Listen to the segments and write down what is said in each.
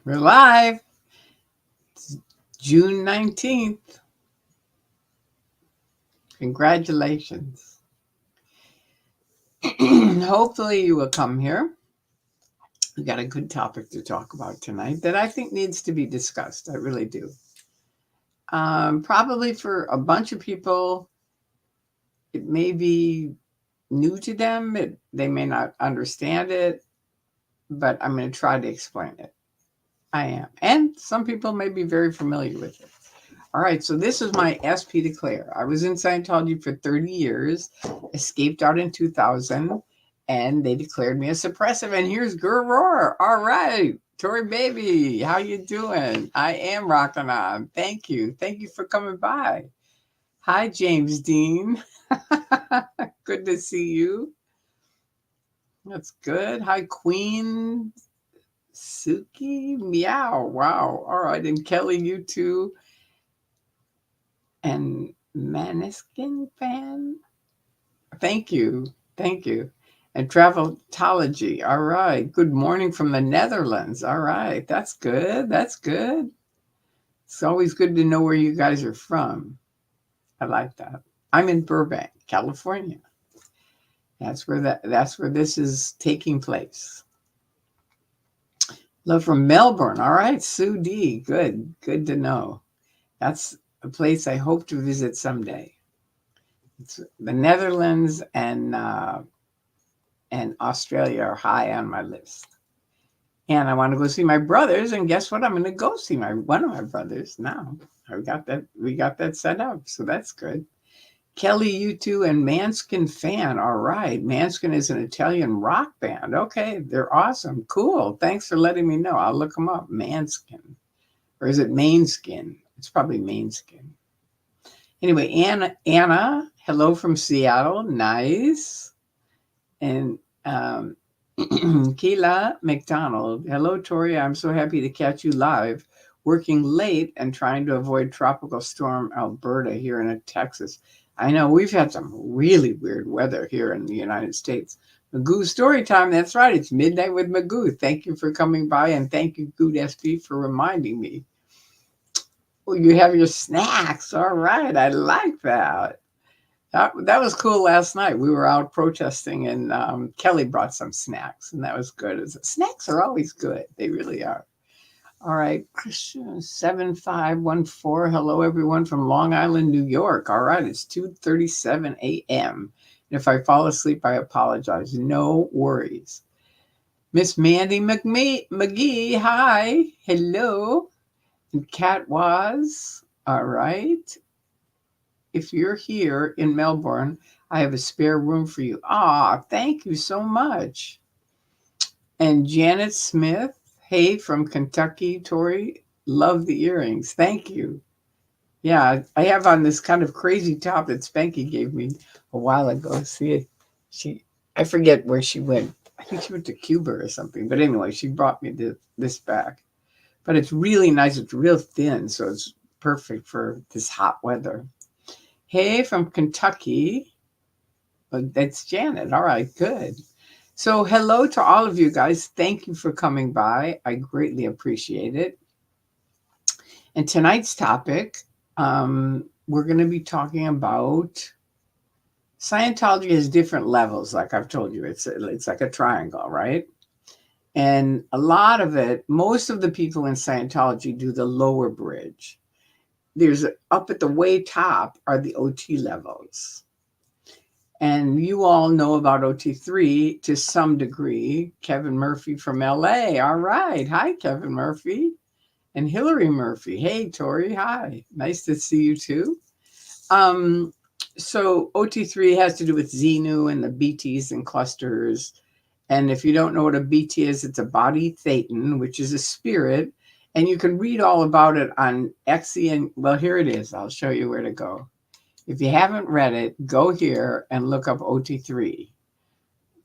We're live. It's June 19th. Congratulations. Hopefully you will come here. We got a good topic to talk about tonight that I think needs to be discussed. I really do. Probably for a bunch of people, it may be new to them. They may not understand it, but I'm going to try to explain it. I am. And some people may be very familiar with it. All right, so this is my SP Declare. I was in Scientology for 30 years, escaped out in 2000, and they declared me a suppressive. And here's Gurroar. All right, Tori Baby, how you doing? I am rocking on. Thank you. Thank you for coming by. Hi, James Dean. Good to see you. That's good. Hi, Queen Suki. Meow. Wow. All right, and Kelly, you too. And Maneskin fan. Thank you. Thank you. And Traveltology. All right. Good morning from the Netherlands. All right. That's good. That's good. It's always good to know where you guys are from. I like that. I'm in Burbank, California. That's where this is taking place. Love from Melbourne. All right, Sue D. Good. Good to know. That's a place I hope to visit someday. It's the Netherlands and Australia are high on my list. And I want to go see my brothers. And guess what? I'm going to go see one of my brothers now. We got that set up. So that's good. Kelly, you two, and Manskin fan. All right. Manskin is an Italian rock band. Okay. They're awesome. Cool. Thanks for letting me know. I'll look them up. Manskin. Or is it Mainskin? It's probably Mainskin. Anyway, Anna, hello from Seattle. Nice. And Keila McDonald. Hello, Tori. I'm so happy to catch you live. Working late and trying to avoid tropical storm Alberta here in Texas. I know we've had some really weird weather here in the United States. Magoo story time. That's right. It's midnight with Magoo. Thank you for coming by, and thank you, Good SP, for reminding me. Well, you have your snacks. All right. I like that. That was cool last night. We were out protesting, and Kelly brought some snacks, and that was good. Snacks are always good. They really are. All right, Christian 7514. Hello, everyone from Long Island, New York. All right, it's 2:37 a.m. And if I fall asleep, I apologize. No worries. Miss Mandy McGee, hi. Hello. And Cat was. All right. If you're here in Melbourne, I have a spare room for you. Ah, thank you so much. And Janet Smith, hey, from Kentucky, Tori, love the earrings. Thank you. Yeah, I have on this kind of crazy top that Spanky gave me a while ago. See it? I forget where she went. I think she went to Cuba or something. But anyway, she brought me this back. But it's really nice. It's real thin, so it's perfect for this hot weather. Hey, from Kentucky. Oh, that's Janet. All right, good. So hello to all of you guys. Thank you for coming by. I greatly appreciate it. And tonight's topic, we're going to be talking about Scientology has different levels, like I've told you. It's like a triangle, right? And a lot of it, most of the people in Scientology do the lower bridge. There's up at the way top are the OT levels. And you all know about OT3 to some degree. Kevin Murphy from LA. All right. Hi, Kevin Murphy. And Hillary Murphy. Hey, Tori. Hi. Nice to see you too. So OT3 has to do with Xenu and the BTs and clusters. And if you don't know what a BT is, it's a body thetan, which is a spirit. And you can read all about it on Exian. Well, here it is. I'll show you where to go. If you haven't read it, go here and look up OT3,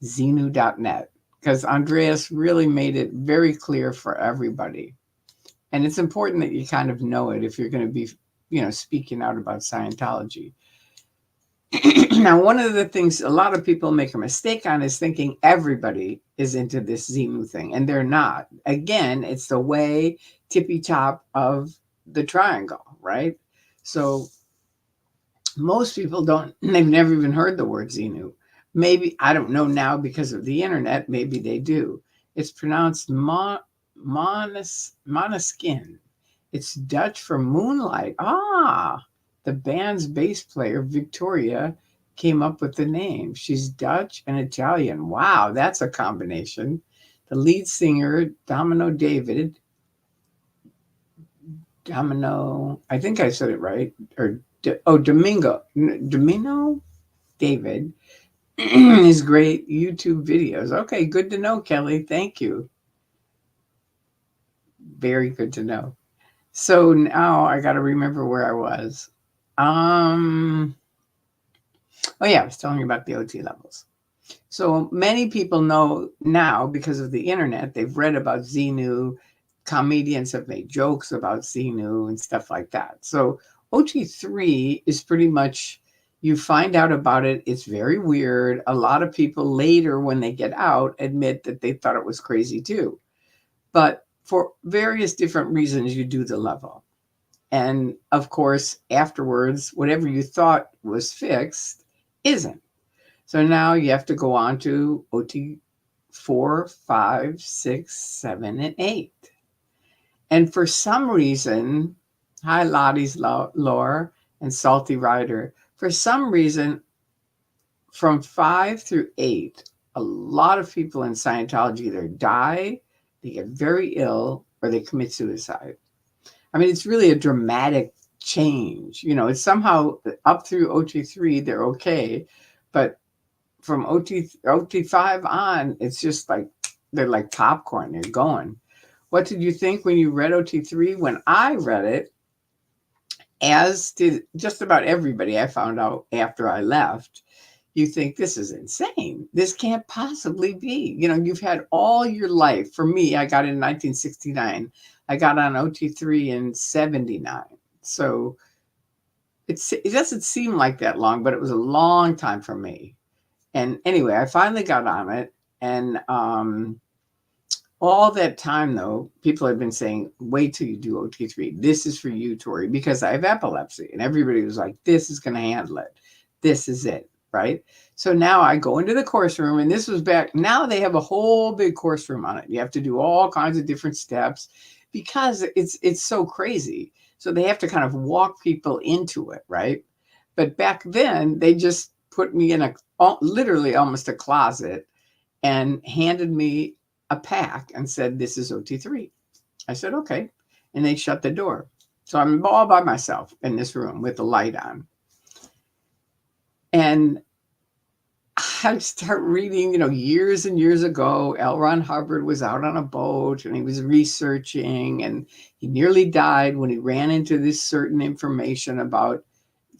Xenu.net, because Andreas really made it very clear for everybody. And it's important that you kind of know it if you're going to be, speaking out about Scientology. Now, one of the things a lot of people make a mistake on is thinking everybody is into this Xenu thing, and they're not. Again, it's the way tippy top of the triangle, right? So most people don't, they've never even heard the word Xenu. Maybe, I don't know now because of the internet, maybe they do. It's pronounced Monoskin. It's Dutch for moonlight. Ah, the band's bass player, Victoria, came up with the name. She's Dutch and Italian. Wow, that's a combination. The lead singer, Domino, I think I said it right, or Domino David, his great YouTube videos. Okay, good to know, Kelly. Thank you. Very good to know. So now I got to remember where I was. Um, oh yeah, I was telling you about the OT levels. So many people know now because of the internet, they've read about Xenu, comedians have made jokes about Xenu and stuff like that. So OT3 is pretty much, you find out about it, it's very weird. A lot of people later, when they get out, admit that they thought it was crazy too. But for various different reasons, you do the level. And of course, afterwards, whatever you thought was fixed isn't. So now you have to go on to OT 4, 5, 6, 7, and 8. And for some reason, hi Lottie's Lore and Salty Rider, for some reason, from 5 through 8, a lot of people in Scientology either die, they get very ill, or they commit suicide. I mean, it's really a dramatic change. You know, it's somehow up through OT3, they're okay. But from OT5 on, it's just like they're like popcorn. They're going. What did you think when you read OT3? When I read it, as did just about everybody I found out after I left, you think this is insane. This can't possibly be. You know, you've had all your life. For me, I got in 1969. I got on OT3 in 79. So it doesn't seem like that long, but it was a long time for me. And anyway, I finally got on it. And all that time, though, people had been saying, wait till you do OT3. This is for you, Tori, because I have epilepsy. And everybody was like, this is going to handle it. This is it, right? So now I go into the course room, and this was back. Now they have a whole big course room on it. You have to do all kinds of different steps because it's so crazy. So they have to kind of walk people into it, right? But back then, they just put me in literally almost a closet and handed me a pack and said, this is OT3. I said, okay. And they shut the door. So I'm all by myself in this room with the light on. And I start reading, years and years ago, L. Ron Hubbard was out on a boat and he was researching, and he nearly died when he ran into this certain information about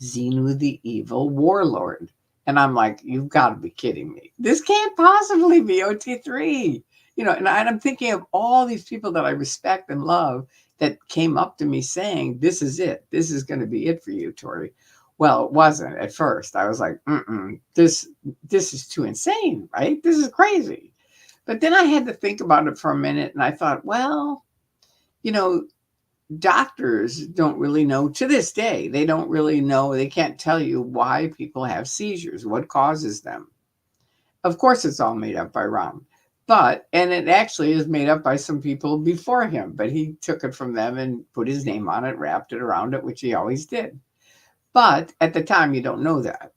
Xenu the evil warlord. And I'm like, you've got to be kidding me. This can't possibly be OT3. And I'm thinking of all these people that I respect and love that came up to me saying, this is it. This is going to be it for you, Tori. Well, it wasn't at first. I was like, this is too insane, right? This is crazy. But then I had to think about it for a minute, and I thought, well, doctors don't really know to this day. They don't really know. They can't tell you why people have seizures, what causes them. Of course, it's all made up by Ron. And it actually is made up by some people before him, but he took it from them and put his name on it, wrapped it around it, which he always did. But at the time, you don't know that.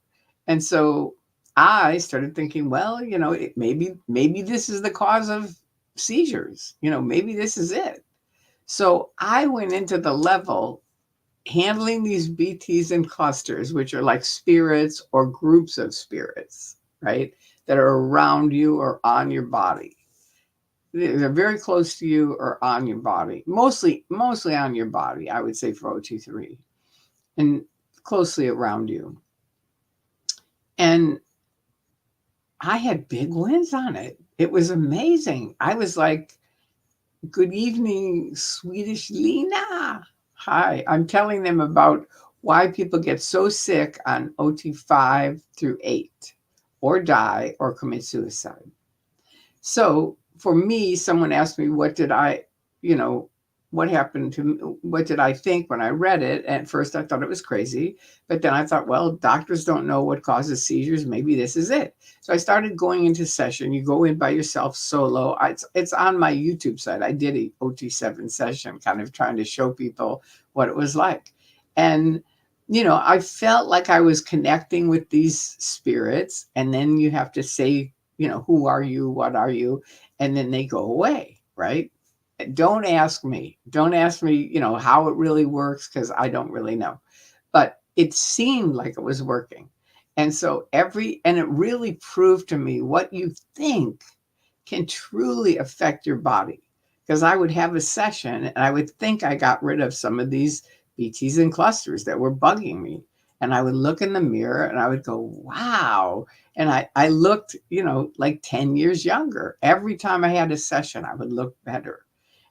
And so I started thinking, well, maybe this is the cause of seizures. Maybe this is it. So I went into the level handling these BTs and clusters, which are like spirits or groups of spirits, right? That are around you or on your body. They're very close to you or on your body. Mostly on your body, I would say, for OT3. And closely around you. And I had big wins on it. It was amazing. I was like, good evening, Swedish Lena. Hi. I'm telling them about why people get so sick on OT 5 through 8 or die or commit suicide. So for me, someone asked me, what did I, you know, what happened to me? What did I think when I read it? At first, I thought it was crazy. But then I thought, well, doctors don't know what causes seizures. Maybe this is it. So I started going into session. You go in by yourself solo. It's on my YouTube site. I did a OT7 session, kind of trying to show people what it was like. And I felt like I was connecting with these spirits. And then you have to say, who are you? What are you? And then they go away, right? Don't ask me. Don't ask me, how it really works, because I don't really know. But it seemed like it was working. And so and it really proved to me what you think can truly affect your body. Because I would have a session and I would think I got rid of some of these BTs and clusters that were bugging me. And I would look in the mirror and I would go, wow. And I looked, like 10 years younger. Every time I had a session, I would look better.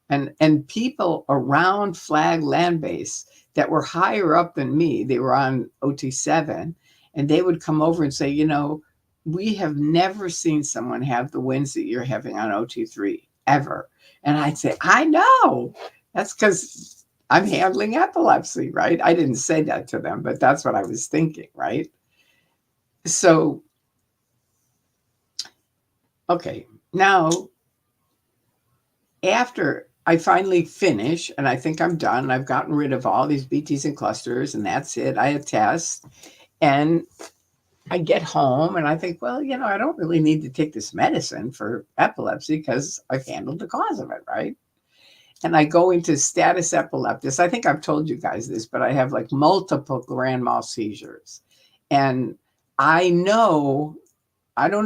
And people around Flag Land Base that were higher up than me, they were on OT7, and they would come over and say, we have never seen someone have the wins that you're having on OT3 ever. And I'd say, I know. That's because I'm handling epilepsy, right? I didn't say that to them, but that's what I was thinking, right? So, okay, now after I finally finish, and I think I'm done, I've gotten rid of all these BTs and clusters, and that's it. I attest, and I get home, and I think, well, I don't really need to take this medicine for epilepsy because I've handled the cause of it, right? And I go into status epilepticus. I think I've told you guys this, but I have like multiple grand mal seizures, and I don't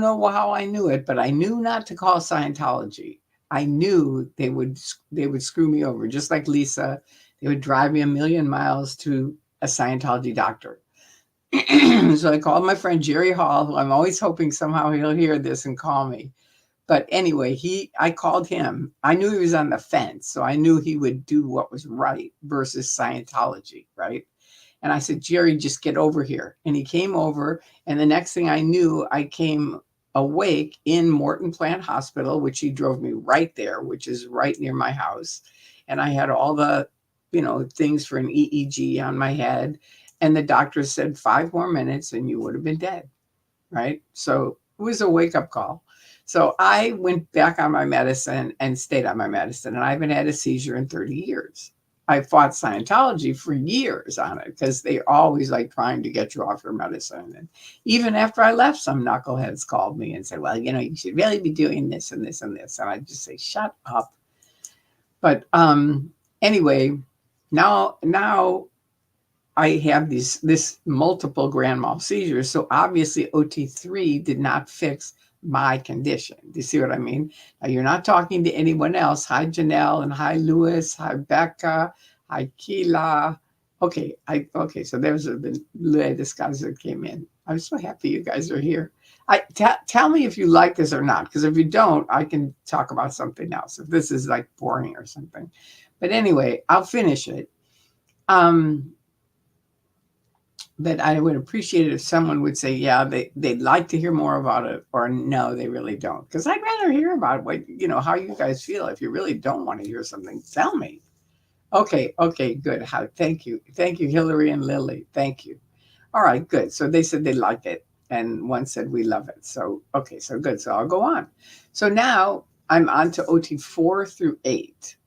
know how I knew it, but I knew not to call Scientology. I knew they would screw me over, just like Lisa. They would drive me a million miles to a Scientology doctor. So I called my friend Jerry Hall, who I'm always hoping somehow he'll hear this and call me. But anyway, I called him. I knew he was on the fence, so I knew he would do what was right versus Scientology, right? And I said, Jerry, just get over here. And he came over. And the next thing I knew, I came awake in Morton Plant Hospital, which he drove me right there, which is right near my house. And I had all the, things for an EEG on my head. And the doctor said 5 more minutes and you would have been dead, right? So it was a wake-up call. So I went back on my medicine and stayed on my medicine. And I haven't had a seizure in 30 years. I fought Scientology for years on it because they always like trying to get you off your medicine. And even after I left, some knuckleheads called me and said, well, you should really be doing this and this and this. And I just say, shut up. But anyway, now I have this multiple grand mal seizures. So obviously OT3 did not fix my condition. Do you see what I mean? Now, you're not talking to anyone else. Hi, Janelle, and hi, Lewis. Hi, Becca. Hi, Keela. Okay, so there's the latest guys that came in. I'm so happy you guys are here. Tell me if you like this or not, because if you don't, I can talk about something else. If this is like boring or something. But anyway, I'll finish it. But I would appreciate it if someone would say, yeah, they'd like to hear more about it, or no, they really don't. Because I'd rather hear about what, how you guys feel. If you really don't want to hear something, tell me. Okay, good. Thank you. Thank you, Hillary and Lily. Thank you. All right, good. So they said they like it. And one said we love it. So, okay, so good. So I'll go on. So now I'm on to OT 4 through 8.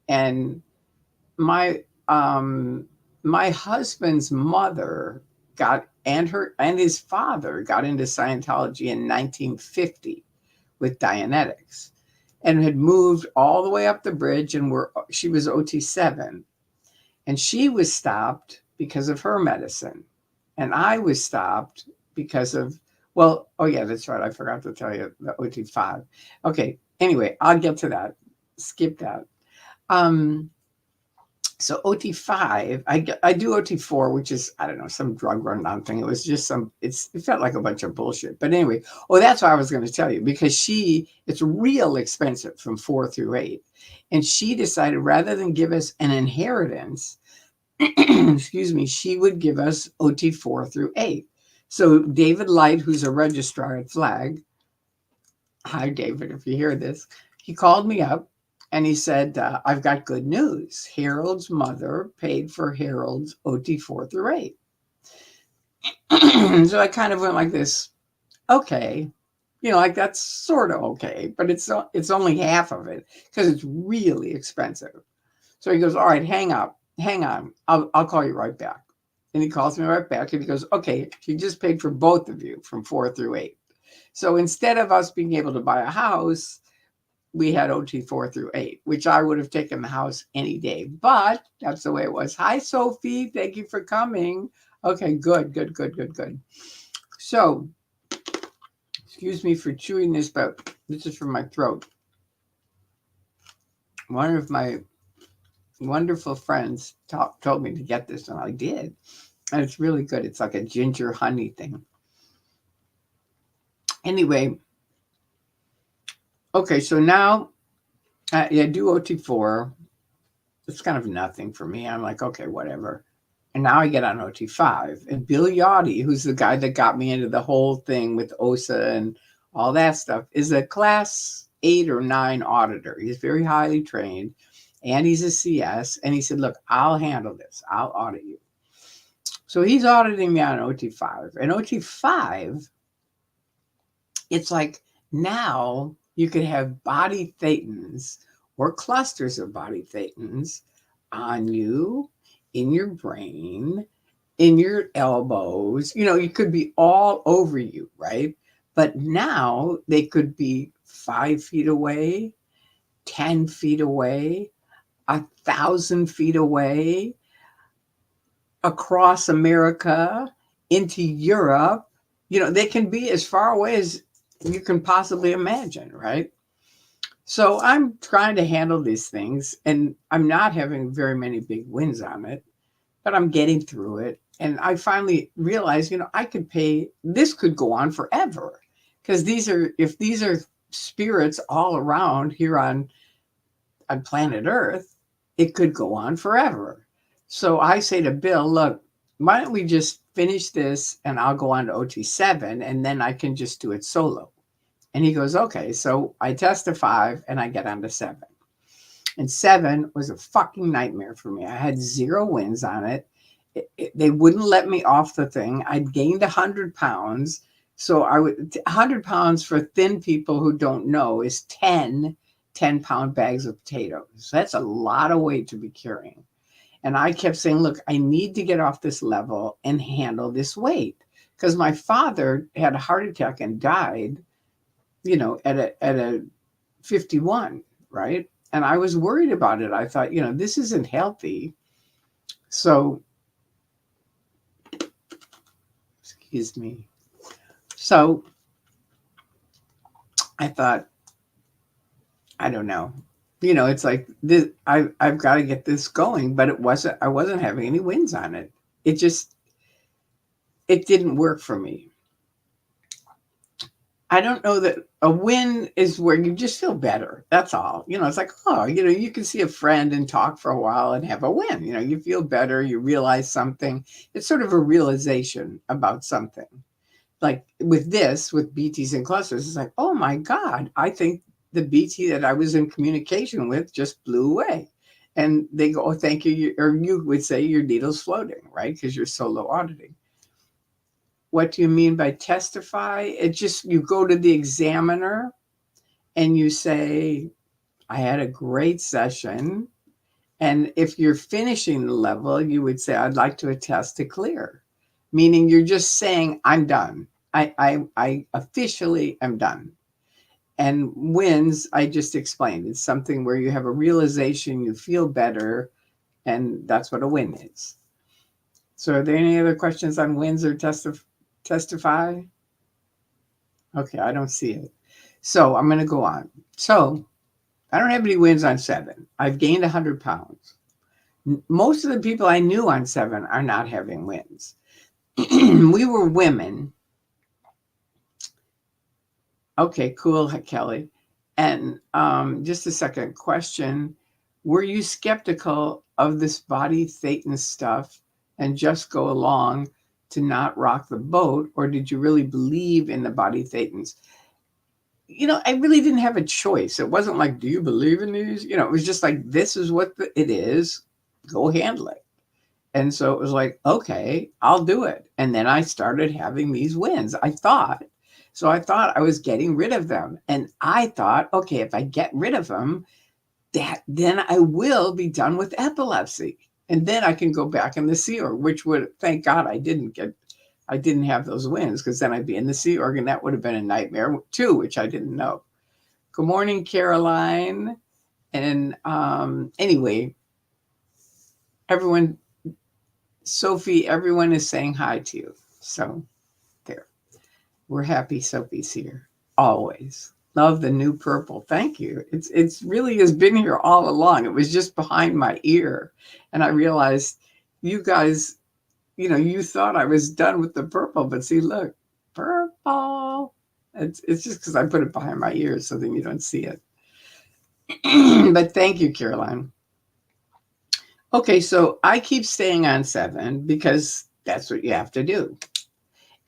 And my husband's mother and his father got into Scientology in 1950 with Dianetics, and had moved all the way up the bridge, and she was OT7, and she was stopped because of her medicine, and I was stopped because of, well, oh yeah, that's right, I forgot to tell you the OT5. Okay, anyway, I'll get to that. Skip that. So OT5, I do OT4, which is, I don't know, some drug rundown thing. It was just it felt like a bunch of bullshit. But anyway, that's what I was going to tell you, because it's real expensive from 4 through 8. And she decided, rather than give us an inheritance, excuse me, she would give us OT 4 through 8. So David Light, who's a registrar at Flag, hi David, if you hear this, he called me up and he said, I've got good news. Harold's mother paid for Harold's OT 4 through 8. So I kind of went like this, okay, like that's sort of okay, but it's only half of it because it's really expensive. So he goes, all right, hang on, I'll call you right back. And he calls me right back and he goes, okay, he just paid for both of you from 4 through 8. So instead of us being able to buy a house, we had OT 4 through 8, which I would have taken the house any day, but that's the way it was. Hi, Sophie. Thank you for coming. Okay, good. So, excuse me for chewing this, but this is from my throat. One of my wonderful friends told me to get this, and I did. And it's really good. It's like a ginger honey thing. Anyway, okay, so now I do OT 4. It's kind of nothing for me. I'm like, okay, whatever. And now I get on OT 5. And Bill Yachty, who's the guy that got me into the whole thing with OSA and all that stuff, is a class 8 or 9 auditor. He's very highly trained. And he's a CS. And he said, look, I'll handle this. I'll audit you. So he's auditing me on OT 5. And OT 5, it's like now you could have body thetans or clusters of body thetans on you, in your brain, in your elbows. It could be all over you, right? But now they could be 5 feet away, 10 feet away, 1,000 feet away, across America, into Europe. They can be as far away as you can possibly imagine, right? So I'm trying to handle these things, and I'm not having very many big wins on it, but I'm getting through it. And I finally realized, I could pay, this could go on forever, because if these are spirits all around here on planet Earth, it could go on forever. So I say to Bill, look, why don't we just finish this and I'll go on to OT 7 and then I can just do it solo. And he goes, okay. So I test to 5 and I get on to 7. And 7 was a fucking nightmare for me. I had 0 wins on it. They wouldn't let me off the thing. I'd gained 100 pounds. So 100 pounds for thin people who don't know is 10-pound bags of potatoes. That's a lot of weight to be carrying. And I kept saying, look, I need to get off this level and handle this weight. Because my father had a heart attack and died, at a 51, right? And I was worried about it. I thought, this isn't healthy. So, excuse me. So I thought, I don't know. It's like this. I've got to get this going, but I wasn't having any wins on it. It didn't work for me. I don't know that a win is where you just feel better. That's all. It's like, you can see a friend and talk for a while and have a win. You feel better. You realize something. It's sort of a realization about something. Like with BTs and clusters, it's like, oh my God, I think the BT that I was in communication with just blew away. And they go, oh, thank you. Or you would say your needle's floating, right? Because you're solo auditing. What do you mean by testify? You go to the examiner and you say, I had a great session. And if you're finishing the level, you would say, I'd like to attest to clear. Meaning you're just saying, I'm done. I officially am done. And wins, I just explained. It's something where you have a realization, you feel better, and that's what a win is. So are there any other questions on wins or testify? Okay, I don't see it. So I'm going to go on. So I don't have any wins on 7. I've gained 100 pounds. Most of the people I knew on 7 are not having wins. We were women. Okay, cool, Kelly. And just a second question. Were you skeptical of this body Thetan stuff and just go along to not rock the boat? Or did you really believe in the body Thetans? I really didn't have a choice. It wasn't like, do you believe in these? It was just like, this is what it is. Go handle it. And so it was like, okay, I'll do it. And then I started having these wins. I thought I was getting rid of them. And I thought, okay, if I get rid of them, then I will be done with epilepsy. And then I can go back in the Sea Org, which would, thank God I didn't have those wins, because then I'd be in the Sea Org and that would have been a nightmare too, which I didn't know. Good morning, Caroline. And anyway, everyone, Sophie, everyone is saying hi to you. So there. We're happy Sophie's here. Always. Love the new purple. Thank you. It's really has been here all along. It was just behind my ear. And I realized you guys, you thought I was done with the purple, but see, look, purple. It's just because I put it behind my ear so then you don't see it. But thank you, Caroline. Okay, so I keep staying on 7 because that's what you have to do.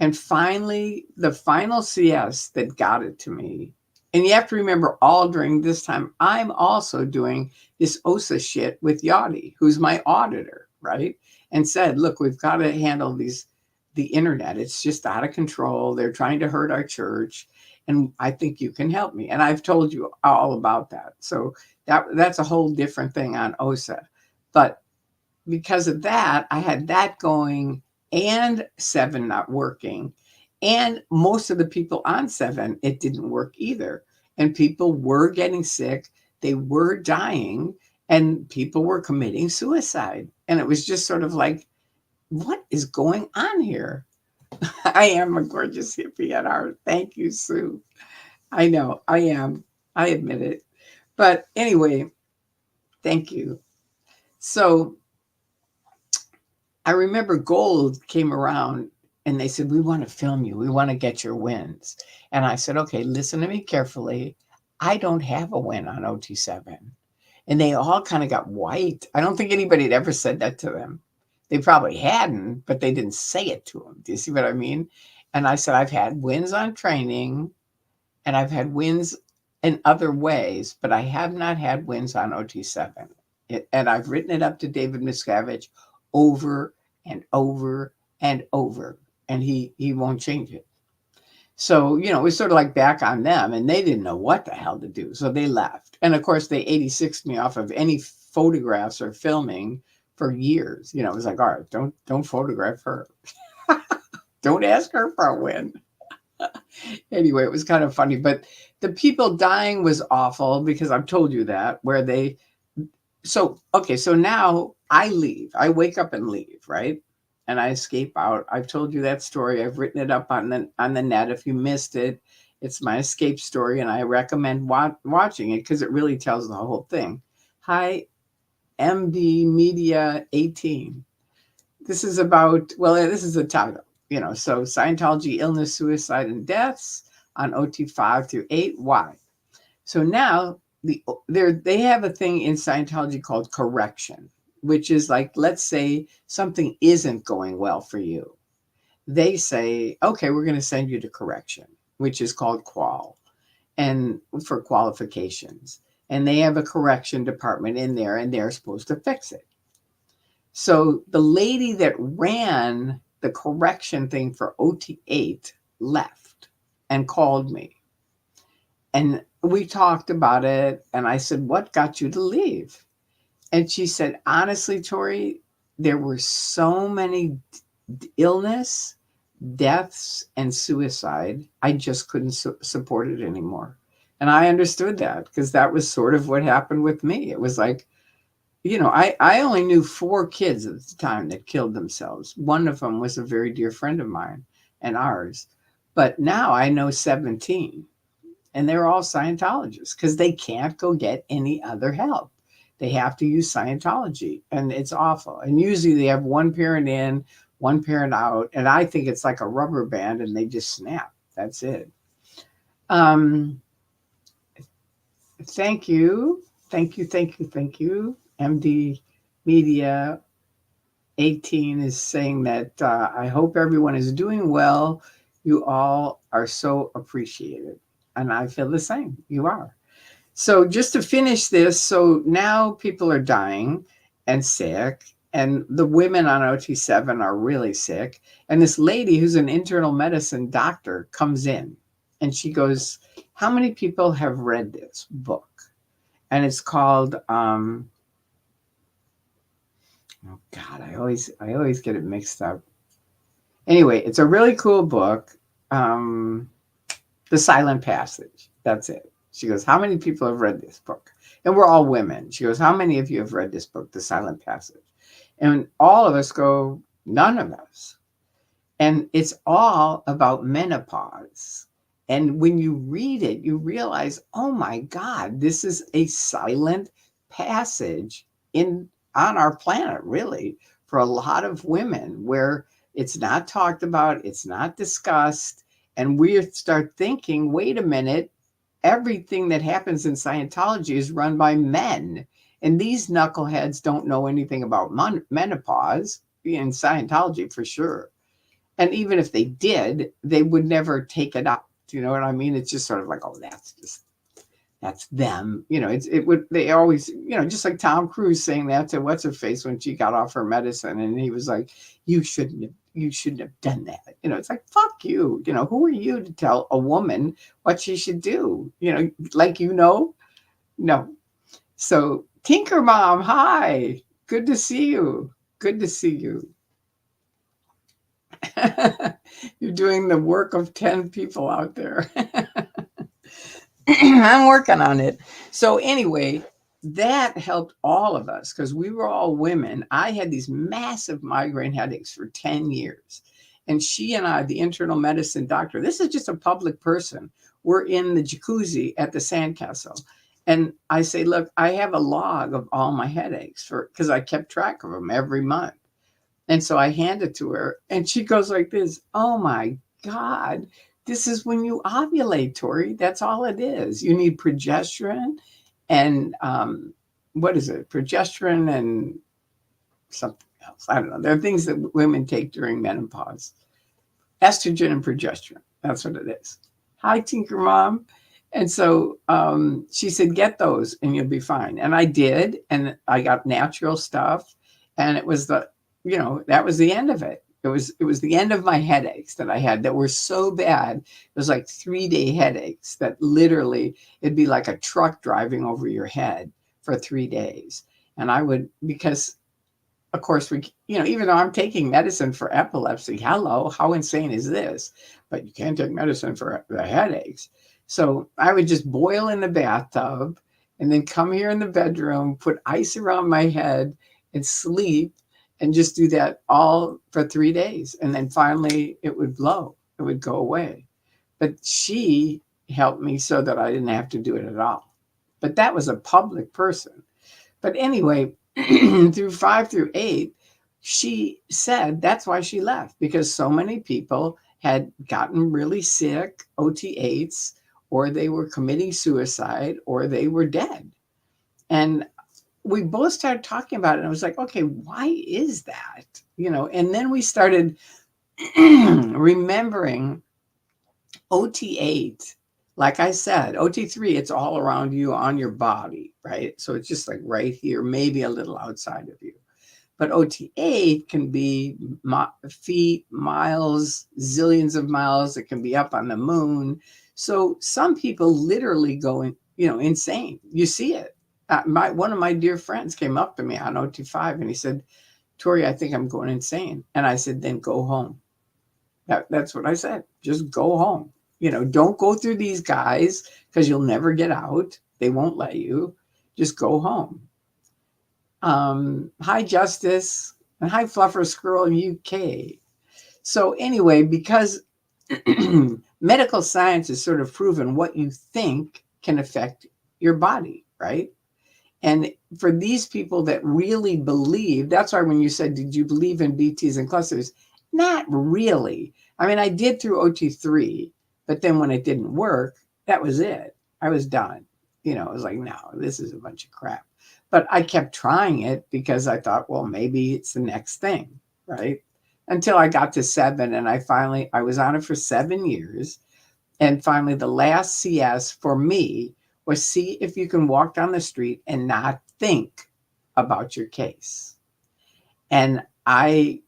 And finally, the final CS that got it to me, and you have to remember, all during this time, I'm also doing this OSA shit with Yachty, who's my auditor, right? And said, look, we've got to handle the internet. It's just out of control. They're trying to hurt our church. And I think you can help me. And I've told you all about that. So that's a whole different thing on OSA. But because of that, I had that going and 7 not working. And most of the people on 7, it didn't work either. And people were getting sick. They were dying and people were committing suicide. And it was just sort of like, what is going on here? I am a gorgeous hippie at heart. Thank you, Sue. I know I am. I admit it. But anyway, thank you. So I remember Gold came around and they said, we want to film you. We want to get your wins. And I said, okay, listen to me carefully. I don't have a win on OT7. And they all kind of got white. I don't think anybody had ever said that to them. They probably hadn't, but they didn't say it to them. Do you see what I mean? And I said, I've had wins on training and I've had wins in other ways, but I have not had wins on OT7. And I've written it up to David Miscavige over and over and over, and he won't change it. So, it was sort of like back on them, and they didn't know what the hell to do. So they left. And of course, they 86'd me off of any photographs or filming for years. It was like, all right, don't photograph her. Don't ask her for a win. Anyway, it was kind of funny. But the people dying was awful because I've told you that, so now I leave. I wake up and leave, right? And I escape out. I've told you that story. I've written it up on the net. If you missed it, it's my escape story, and I recommend watching it because it really tells the whole thing. Hi, MD Media 18. This is about, this is the title, so Scientology, illness, suicide, and deaths on OT 5 through 8. Why? So now they have a thing in Scientology called correction, which is like, let's say something isn't going well for you. They say, okay, we're going to send you to correction, which is called qual, and for qualifications. And they have a correction department in there, and they're supposed to fix it. So the lady that ran the correction thing for OT8 left and called me. And we talked about it, and I said, what got you to leave? And she said, honestly, Tori, there were so many illness, deaths, and suicide. I just couldn't support it anymore. And I understood that because that was sort of what happened with me. It was like, I only knew 4 kids at the time that killed themselves. One of them was a very dear friend of mine and ours. But now I know 17. And they're all Scientologists because they can't go get any other help. They have to use Scientology, and it's awful. And usually they have one parent in, one parent out, and I think it's like a rubber band, and they just snap. That's it. Thank you. Thank you, thank you, thank you. MD Media 18 is saying that I hope everyone is doing well. You all are so appreciated. And I feel the same. You are. So just to finish this, so now people are dying and sick, and the women on OT7 are really sick. And this lady who's an internal medicine doctor comes in and she goes, how many people have read this book? And it's called, oh God, I always get it mixed up. Anyway, it's a really cool book. Um, The Silent Passage. That's it. She goes, how many people have read this book? And we're all women. She goes, how many of you have read this book, The Silent Passage? And all of us go, none of us. And it's all about menopause. And when you read it, you realize, oh my God, this is a silent passage in on our planet, really, for a lot of women, where it's not talked about, it's not discussed. And we start thinking, wait a minute, everything that happens in Scientology is run by men. And these knuckleheads don't know anything about menopause in Scientology for sure. And even if they did, they would never take it up. Do you know what I mean? It's just sort of like, oh, that's them. They always, just like Tom Cruise saying that to what's her face when she got off her medicine. And he was like, you shouldn't have done that. It's like, fuck you. Who are you to tell a woman what she should do? No. So Tinker Mom, hi. Good to see you. Good to see you. You're doing the work of 10 people out there. I'm working on it. So anyway, that helped all of us because we were all women. I had these massive migraine headaches for 10 years. And she and I, the internal medicine doctor, this is just a public person. We're in the jacuzzi at the sandcastle. And I say, look, I have a log of all my headaches because I kept track of them every month. And so I hand it to her and she goes like this, oh my God, this is when you ovulate, Tori. That's all it is. You need progesterone and what is it? Progesterone and something else. I don't know. There are things that women take during menopause. Estrogen and progesterone. That's what it is. Hi, Tinker Mom. And so she said, get those and you'll be fine. And I did. And I got natural stuff. And it was that was the end of it. It was the end of my headaches that I had that were so bad. It was like 3-day headaches that literally it'd be like a truck driving over your head for 3 days. And I would, because of course even though I'm taking medicine for epilepsy, hello, how insane is this? But you can't take medicine for the headaches. So I would just boil in the bathtub and then come here in the bedroom, put ice around my head and sleep. And just do that all for 3 days. And then finally it would blow. It would go away. But she helped me so that I didn't have to do it at all. But that was a public person. But anyway, through 5 through 8, she said that's why she left, because so many people had gotten really sick, OT8s, or they were committing suicide, or they were dead. And we both started talking about it. And I was like, okay, why is that? And then we started remembering OT8. Like I said, OT3, it's all around you on your body, right? So it's just like right here, maybe a little outside of you. But OT8 can be feet, miles, zillions of miles. It can be up on the moon. So some people literally go, insane. You see it. One of my dear friends came up to me on OT5 and he said, Tori, I think I'm going insane. And I said, then go home. That's what I said. Just go home. Don't go through these guys because you'll never get out. They won't let you. Just go home. Hi, Justice. And hi, Fluffer Squirrel UK. So anyway, because medical science has sort of proven what you think can affect your body, right? And for these people that really believe, that's why when you said, did you believe in BTs and clusters? Not really. I mean, I did through OT3, but then when it didn't work, that was it. I was done. it was like, no, this is a bunch of crap. But I kept trying it because I thought, well, maybe it's the next thing, right? Until I got to 7, and I was on it for 7 years. And finally, the last CS for me was see if you can walk down the street and not think about your case. And I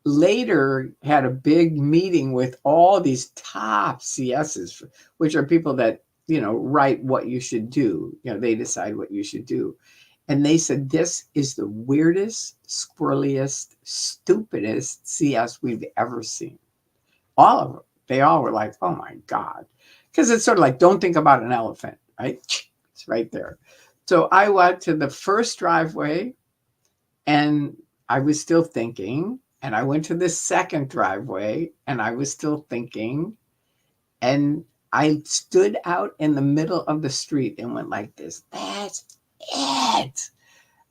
later had a big meeting with all these top CSs, which are people that, write what you should do. They decide what you should do. And they said, this is the weirdest, squirreliest, stupidest CS we've ever seen. All of them. They all were like, oh my God. Because it's sort of like, don't think about an elephant, right? It's right there. So I went to the first driveway and I was still thinking. And I went to the second driveway and I was still thinking. And I stood out in the middle of the street and went like this. That's it.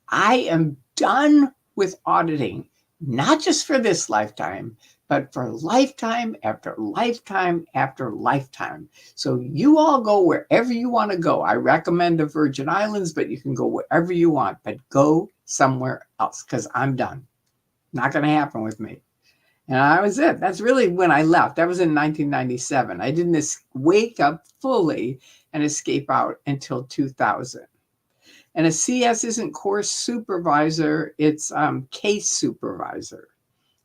I am done with auditing, not just for this lifetime, but for lifetime after lifetime after lifetime. So you all go wherever you want to go. I recommend the Virgin Islands, but you can go wherever you want, but go somewhere else because I'm done. Not going to happen with me. And I was it. That's really when I left. That was in 1997. I didn't wake up fully and escape out until 2000. And a CS isn't course supervisor, it's case supervisor.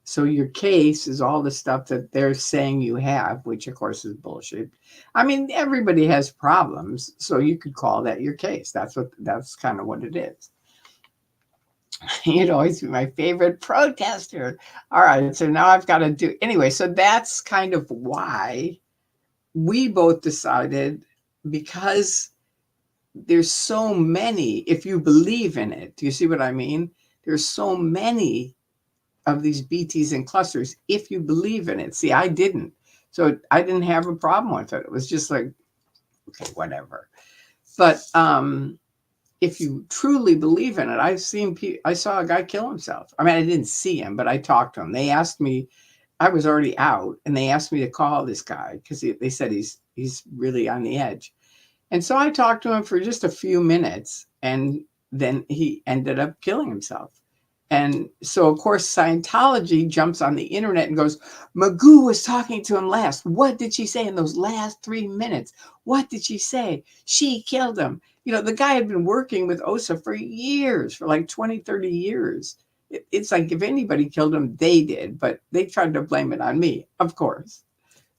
So your case is all the stuff that they're saying you have, which of course is bullshit. I mean, everybody has problems, so you could call that your case. That's kind of what it is. You'd always be my favorite protester. All right, so now I've got to do anyway. So that's kind of why we both decided, because there's so many, if you believe in it, do you see what I mean? There's so many of these BTs and clusters if you believe in it. See, I didn't. So I didn't have a problem with it. It was just like, okay, whatever. But if you truly believe in it, I saw a guy kill himself. I mean, I didn't see him, but I talked to him. They asked me, I was already out, and they asked me to call this guy because they said he's really on the edge. And so I talked to him for just a few minutes, and then he ended up killing himself. And so, of course, Scientology jumps on the internet and goes, Magoo was talking to him last. What did she say in those last 3 minutes? What did she say? She killed him. The guy had been working with OSA for years, for like 20, 30 years. It's like if anybody killed him, they did, but they tried to blame it on me, of course.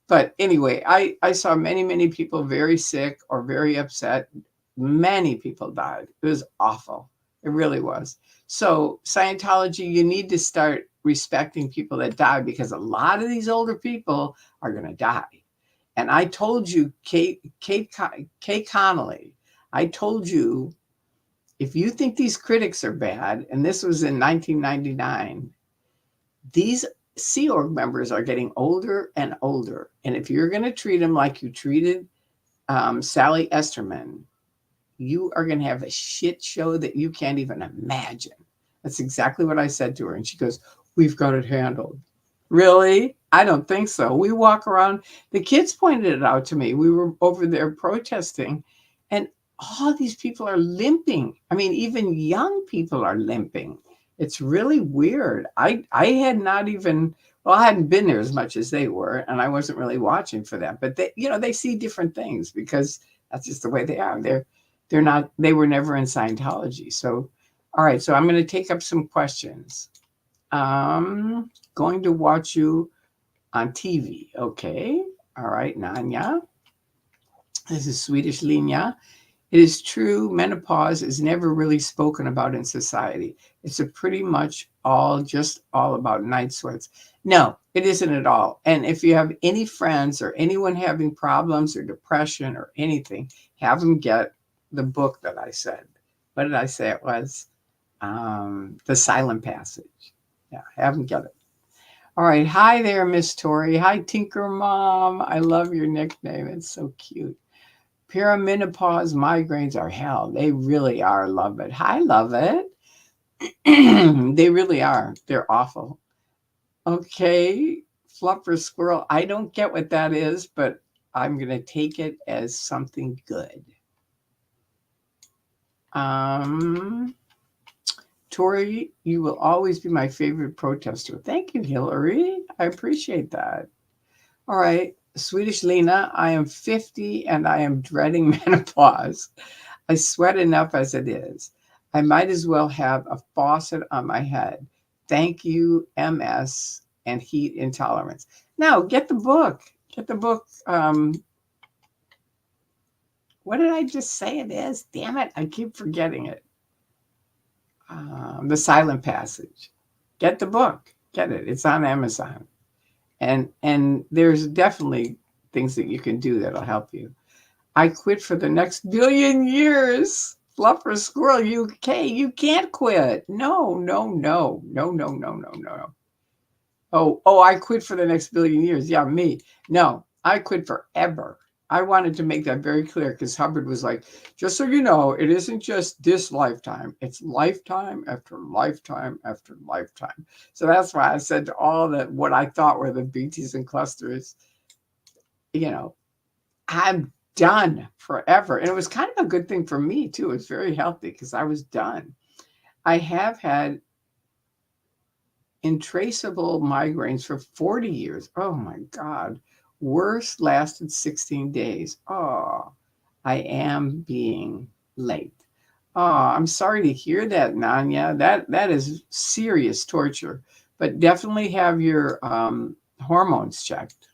But anyway, I saw many, many people very sick or very upset. Many people died. It was awful. It really was. So Scientology, you need to start respecting people that die, because a lot of these older people are going to die. And I told you, Kate Connolly, I told you, if you think these critics are bad, and this was in 1999, these Sea Org members are getting older and older. And if you're going to treat them like you treated Sally Esterman, you are going to have a shit show that you can't even imagine. That's exactly what I said to her. And she goes, we've got it handled. Really? I don't think so. We walk around. The kids pointed it out to me. We were over there protesting, and all these people are limping. I mean, even young people are limping. It's really weird. I had not even, well, I hadn't been there as much as they were, and I wasn't really watching for that. But they see different things because that's just the way they are. They were never in Scientology. So, all right. So I'm going to take up some questions. Going to watch you on TV. Okay. All right. Nanya. This is Swedish Linja. It is true, menopause is never really spoken about in society. It's pretty much all about night sweats. No, it isn't at all. And if you have any friends or anyone having problems or depression or anything, have them get the book that I said. What did I say it was? The Silent Passage. Yeah, have them get it. All right. Hi there, Miss Tori. Hi, Tinker Mom. I love your nickname. It's so cute. Perimenopause migraines are hell. They really are, love it. Hi, love it. They really are. They're awful. Okay, fluffer squirrel. I don't get what that is, but I'm going to take it as something good. Tori, you will always be my favorite protester. Thank you, Hillary. I appreciate that. All right. Swedish Lena, I am 50 and I am dreading menopause. I sweat enough as it is. I might as well have a faucet on my head. Thank you, MS and heat intolerance. Now, get the book. Get the book. What did I just say it is? Damn it. I keep forgetting it. The Silent Passage. Get the book. Get it. It's on Amazon. And there's definitely things that you can do that'll help you. I quit for the next billion years. Fluffer squirrel, you can't quit. No, no, no, no, no, no, no, no. Oh, I quit for the next billion years. Yeah, me. No, I quit forever. I wanted to make that very clear because Hubbard was like, just so you know, it isn't just this lifetime, it's lifetime after lifetime after lifetime. So that's why I said to all that what I thought were the BTs and clusters, you know, I'm done forever. And it was kind of a good thing for me too. It was very healthy because I was done. I have had intraceable migraines for 40 years. Oh my God. Worst lasted 16 days. Oh, I am being late. Oh, I'm sorry to hear that, Nanya. That is serious torture. But definitely have your hormones checked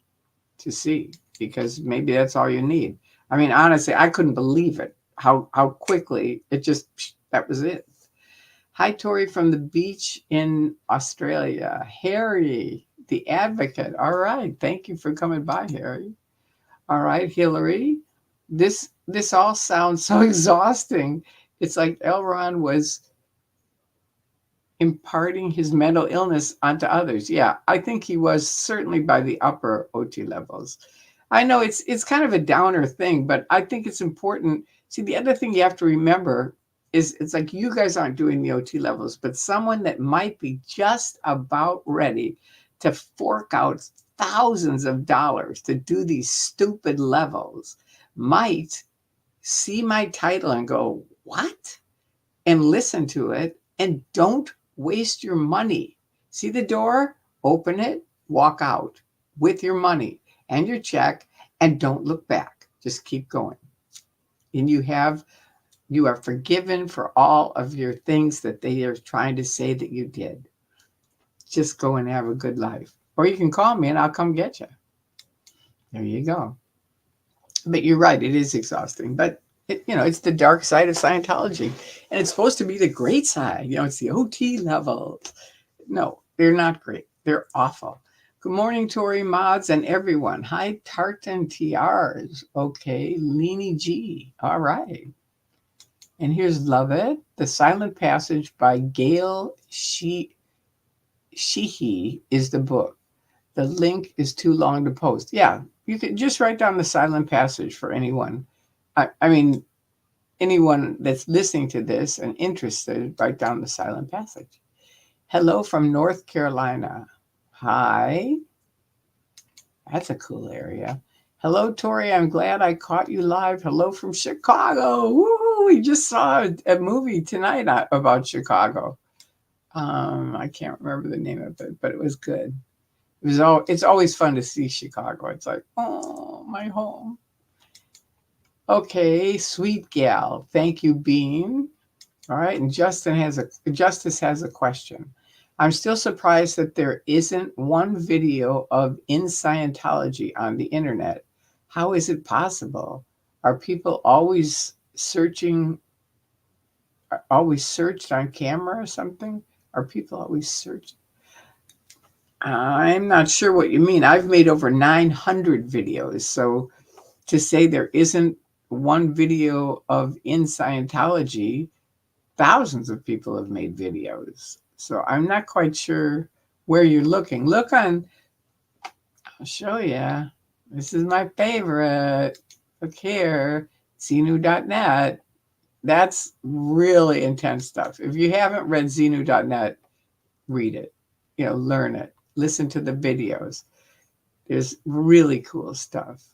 to see because maybe that's all you need. I mean, honestly, I couldn't believe it. How quickly it just that was it. Hi, Tori from the beach in Australia. Harry, the advocate. All right. Thank you for coming by, Harry. All right, Hillary. This all sounds so exhausting. It's like Elron was imparting his mental illness onto others. Yeah, I think he was certainly by the upper OT levels. I know it's kind of a downer thing, but I think it's important. See, the other thing you have to remember is it's like you guys aren't doing the OT levels, but someone that might be just about ready to fork out thousands of dollars to do these stupid levels might see my title and go, "What?" and listen to it and don't waste your money. See the door? Open it, walk out with your money and your check, and don't look back. Just keep going. And you are forgiven for all of your things that they are trying to say that you did. Just go and have a good life. Or you can call me and I'll come get you. There you go. But you're right, it is exhausting. But it's the dark side of Scientology. And it's supposed to be the great side. It's the OT level. No, they're not great. They're awful. Good morning, Tori mods and everyone. Hi, Tartan TRs. Okay, Leanie G. All right. And here's Love It, The Silent Passage by Gail Sheehy is the book. The link is too long to post. Yeah, you could just write down The Silent Passage for anyone. I mean, anyone that's listening to this and interested, write down The Silent Passage. Hello from North Carolina. Hi. That's a cool area. Hello, Tori. I'm glad I caught you live. Hello from Chicago. Woo! We just saw a movie tonight about Chicago. I can't remember the name of it, but it was good. It's always fun to see Chicago. It's like, oh, my home. Okay, sweet gal. Thank you, Bean. All right, and Justice has a question. I'm still surprised that there isn't one video of in Scientology on the internet. How is it possible? Are people always searched on camera or something? Are people always searched? I'm not sure what you mean. I've made over 900 videos. So to say there isn't one video of in Scientology, thousands of people have made videos. So I'm not quite sure where you're looking. I'll show you. This is my favorite. Look here, Xenu.net. That's really intense stuff. If you haven't read Xenu.net, read it. Learn it. Listen to the videos. There's really cool stuff.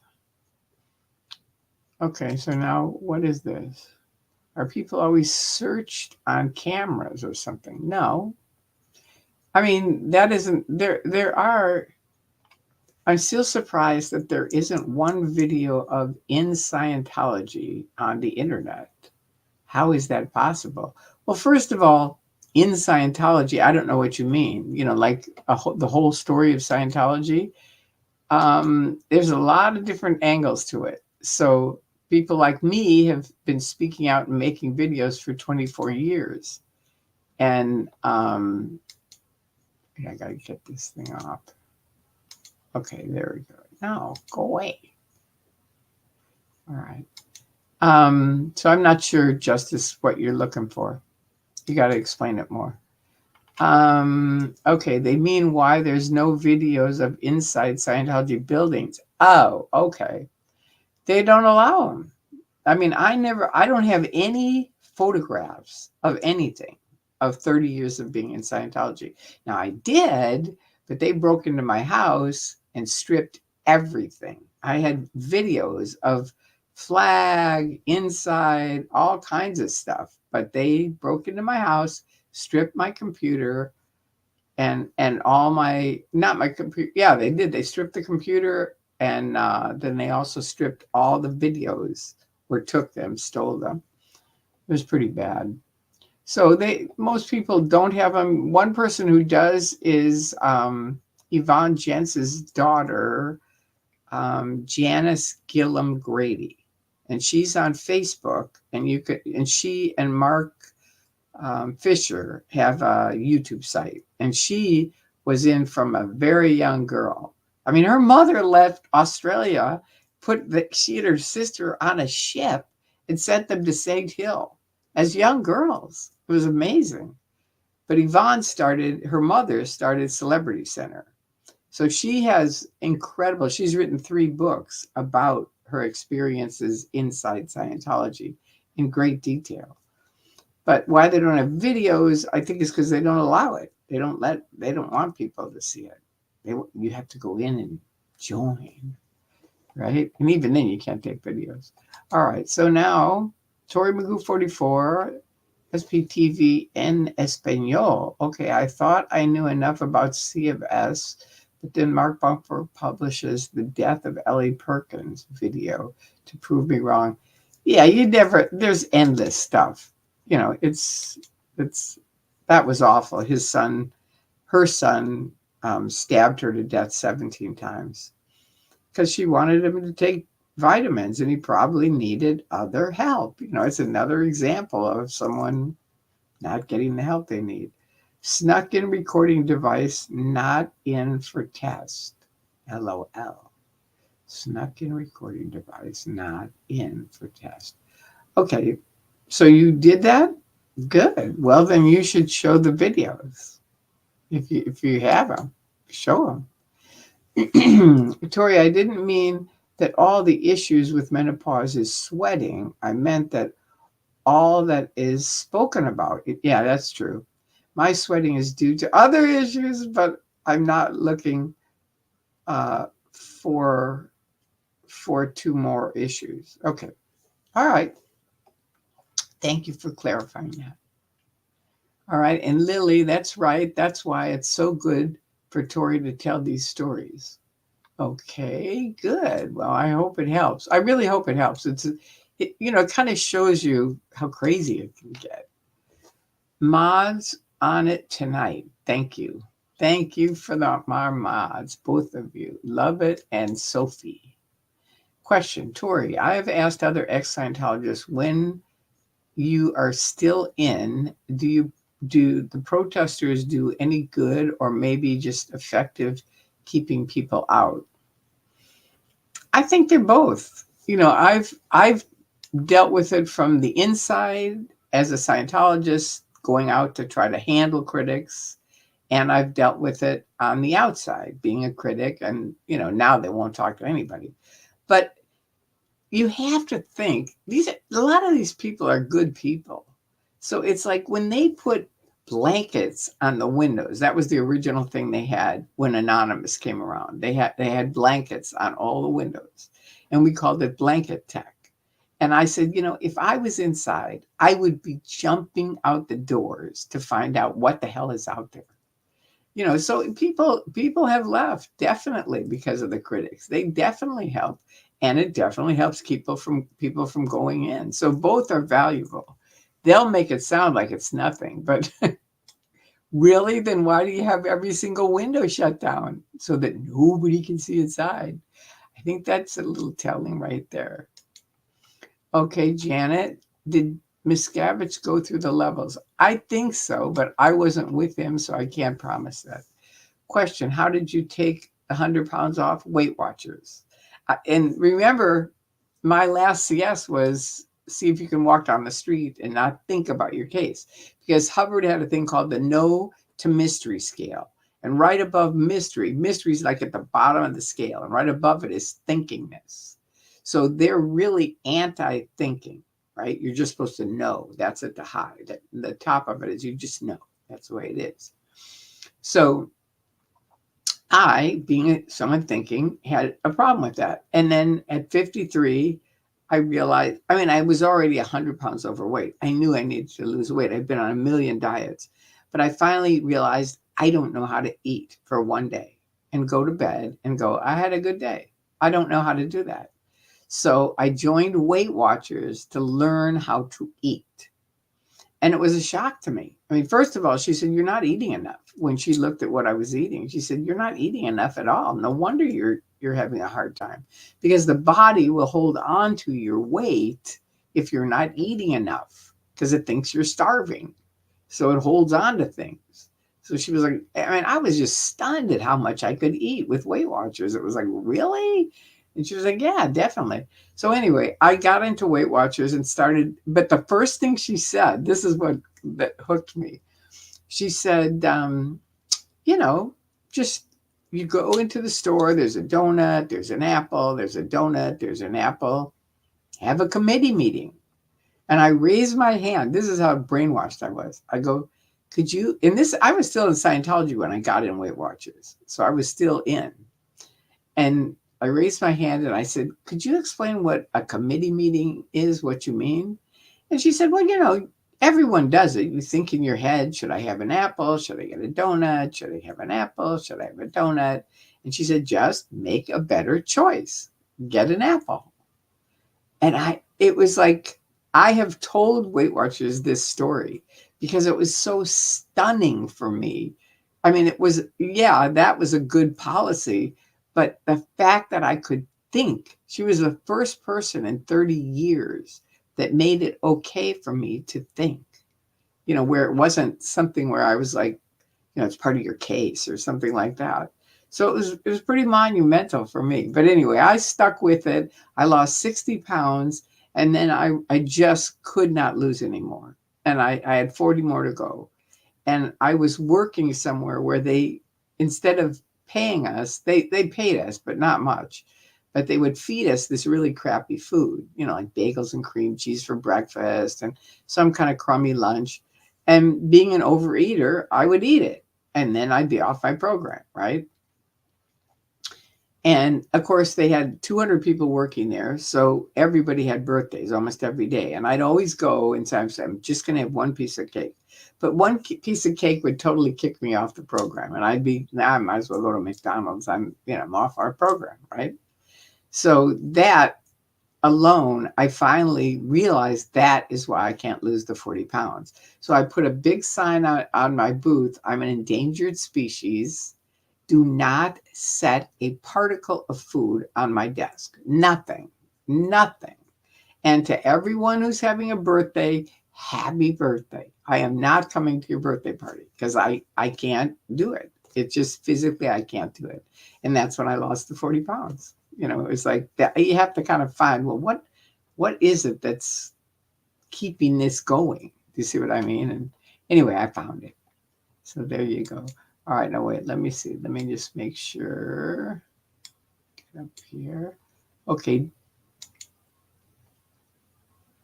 Okay, so now what is this? Are people always searched on cameras or something? No. I mean, that isn't there. I'm still surprised that there isn't one video of in Scientology on the internet. How is that possible? Well, first of all, in Scientology, I don't know what you mean. Like the whole story of Scientology. There's a lot of different angles to it. So people like me have been speaking out and making videos for 24 years. And I got to get this thing off. Okay, there we go. No, go away. All right. So I'm not sure, Justice, what you're looking for. You got to explain it more. Okay, they mean why there's no videos of inside Scientology buildings. Oh, okay. They don't allow them. I mean, I don't have any photographs of anything of 30 years of being in Scientology. Now I did, but they broke into my house and stripped everything. I had videos of flag inside, all kinds of stuff, but they broke into my house, stripped my computer and all my, not my computer. Yeah, they did. They stripped the computer and then they also stripped all the videos or took them, stole them. It was pretty bad. So most people don't have them. One person who does is Yvonne Jentz's daughter, Janice Gillum Grady, and she's on Facebook. And she and Mark Fisher have a YouTube site, and she was in from a very young girl. I mean, her mother left Australia, she and her sister on a ship and sent them to Sage Hill as young girls. It was amazing. But her mother started Celebrity Center. So she has she's written 3 books about her experiences inside Scientology in great detail. But why they don't have videos, I think, is because they don't allow it. They don't want people to see it. You have to go in and join, right? And even then, you can't take videos. All right. So now, Tori Magoo 44, SPTV en Español. Okay, I thought I knew enough about C of S, but then Mark Bumper publishes the death of Ellie Perkins video to prove me wrong. Yeah, there's endless stuff. That was awful. Her son stabbed her to death 17 times because she wanted him to take vitamins and he probably needed other help. It's another example of someone not getting the help they need. Snuck in recording device not in for test. LOL. Snuck in recording device not in for test. Okay. So you did that? Good. Well, then you should show the videos. If you have them, show them. Tori, I didn't mean that all the issues with menopause is sweating. I meant that all that is spoken about. Yeah, that's true. My sweating is due to other issues, but I'm not looking for 2 more issues. Okay. All right. Thank you for clarifying that. All right. And Lily, that's right. That's why it's so good for Tori to tell these stories. Okay, good. Well, I hope it helps. I really hope it helps. It kind of shows you how crazy it can get. Mods on it tonight. Thank you. Thank you for my mods, both of you. Love it and Sophie. Question, Tori, I have asked other ex-Scientologists when you are still in, do the protesters do any good or maybe just effective keeping people out? I think they're both. I've dealt with it from the inside as a Scientologist, going out to try to handle critics, and I've dealt with it on the outside, being a critic, and now they won't talk to anybody. But you have to think a lot of these people are good people. So it's like when they put blankets on the windows, that was the original thing they had when Anonymous came around. They had blankets on all the windows, and we called it blanket tech. And I said, if I was inside, I would be jumping out the doors to find out what the hell is out there. So people have left definitely because of the critics. They definitely help, and it definitely helps people from going in. So both are valuable. They'll make it sound like it's nothing, but really, then why do you have every single window shut down so that nobody can see inside? I think that's a little telling right there. Okay, Janet, did Miscavige go through the levels? I think so, but I wasn't with him, so I can't promise that. Question: how did you take 100 pounds off? Weight Watchers. And remember, my last CS was see if you can walk down the street and not think about your case. Because Hubbard had a thing called the no to mystery scale. And right above mystery is like at the bottom of the scale. And right above it is thinkingness. So they're really anti thinking, right? You're just supposed to know. That's at the high. The top of it is you just know. That's the way it is. So I, being someone thinking, had a problem with that. And then at 53, I realized, I was already 100 pounds overweight. I knew I needed to lose weight. I'd been on a million diets. But I finally realized I don't know how to eat for one day and go to bed and go, I had a good day. I don't know how to do that. So I joined Weight Watchers to learn how to eat. And it was a shock to me. First of all, she said, you're not eating enough. When she looked at what I was eating, she said, you're not eating enough at all. No wonder you're having a hard time, because the body will hold on to your weight if you're not eating enough because it thinks you're starving. So it holds on to things. So she was like, I was just stunned at how much I could eat with Weight Watchers. It was like, really? And she was like, yeah, definitely. So anyway, I got into Weight Watchers and started, but the first thing she said, this is what that hooked me. She said, just you go into the store, there's a donut, there's an apple, there's a donut, there's an apple, have a committee meeting. And I raised my hand. This is how brainwashed I was. I go, could you, in this, I was still in Scientology when I got in Weight Watchers. So I was still in. And I raised my hand and I said, could you explain what a committee meeting is, what you mean? And she said, well, everyone does it. You think in your head, should I have an apple? Should I get a donut? Should I have an apple? Should I have a donut? And she said, just make a better choice. Get an apple. And it was like, I have told Weight Watchers this story because it was so stunning for me. It was, that was a good policy. But the fact that I could think, she was the first person in 30 years that made it okay for me to think, where it wasn't something where I was like, it's part of your case or something like that. So it was pretty monumental for me. But anyway, I stuck with it. I lost 60 pounds and then I just could not lose anymore. And I had 40 more to go. And I was working somewhere where they, instead of paying us, they paid us, but not much. But they would feed us this really crappy food, like bagels and cream cheese for breakfast and some kind of crummy lunch. And being an overeater, I would eat it. And then I'd be off my program, right? And of course, they had 200 people working there. So everybody had birthdays almost every day. And I'd always go and say, I'm just going to have one piece of cake. But one piece of cake would totally kick me off the program. And I might as well go to McDonald's. I'm off our program, right? So that alone, I finally realized that is why I can't lose the 40 pounds. So I put a big sign on my booth. I'm an endangered species. Do not set a particle of food on my desk. Nothing. And to everyone who's having a birthday, happy birthday. I am not coming to your birthday party because I can't do it. It's just physically, I can't do it. And that's when I lost the 40 pounds. It was like that. You have to kind of find, well, what is it that's keeping this going? Do you see what I mean? And anyway, I found it. So there you go. All right, now wait, let me see. Let me just make sure. Get up here. Okay.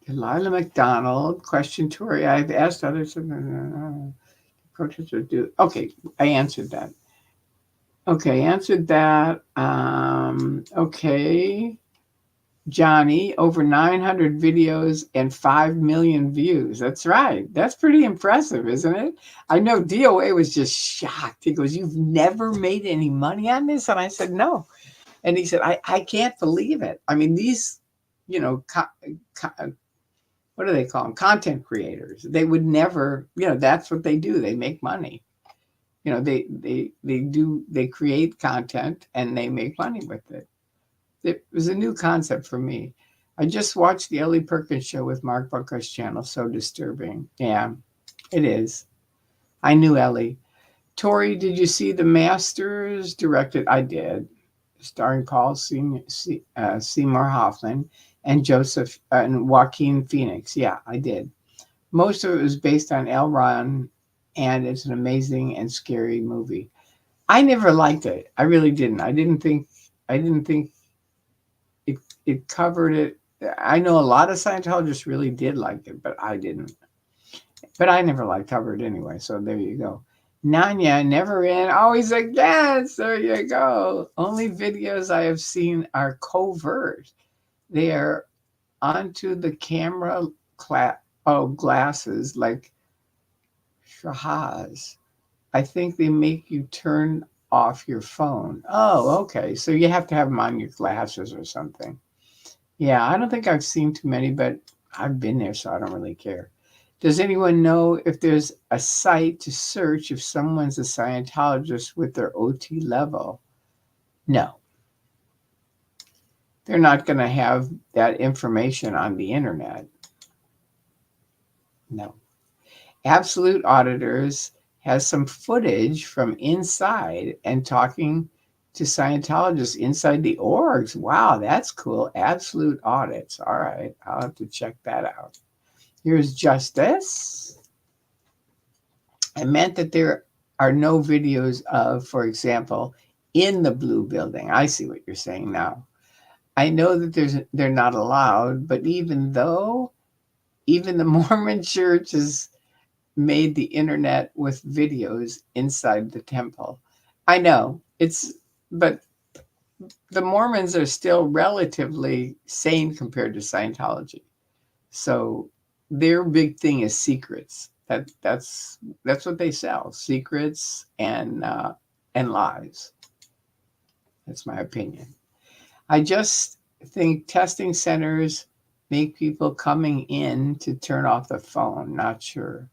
Delilah McDonald, question, Tori. I've asked others. Protesters do. Okay, I answered that. Okay, answered that. Okay. Johnny, over 900 videos and 5 million views. That's right. That's pretty impressive, isn't it? I know DOA was just shocked. He goes, "You've never made any money on this?" And I said, "No." And he said, I can't believe it. I mean, these, you know, what do they call them? Content creators. They would never, that's what they do. They make money. They create content and they make money with it. It was a new concept for me. I just watched the Ellie Perkins show with Mark Bucker's channel. So disturbing. Yeah, it is. I knew Ellie. Tori, did you see The Masters? Directed, I did. Starring Paul Seymour Hoffman and Joseph and Joaquin Phoenix. Yeah, I did. Most of it was based on L. Ron, and it's an amazing and scary movie. I never liked it. I really didn't. I didn't think it covered it. I know a lot of Scientologists really did like it, but I didn't. But I never liked covered anyway. So there you go. Nanya, never in, always against. There you go. Only videos I have seen are covert. They are onto the camera glasses like Shahaz. I think they make you turn off your phone. Oh, okay. So you have to have them on your glasses or something. Yeah, I don't think I've seen too many, but I've been there, so I don't really care. Does anyone know if there's a site to search if someone's a Scientologist with their OT level? No, they're not going to have that information on the internet. No. Absolute Auditors has some footage from inside and talking to Scientologists inside the orgs. Wow, that's cool. Absolute Audits. All right, I'll have to check that out. Here's Justice. I meant that there are no videos of, for example, in the blue building. I see what you're saying now. I know that they're not allowed, but even the Mormon church has made the internet with videos inside the temple. I know but the Mormons are still relatively sane compared to Scientology. So their big thing is secrets. That's what they sell: secrets and lies. That's my opinion. I just think testing centers make people coming in to turn off the phone. Not sure.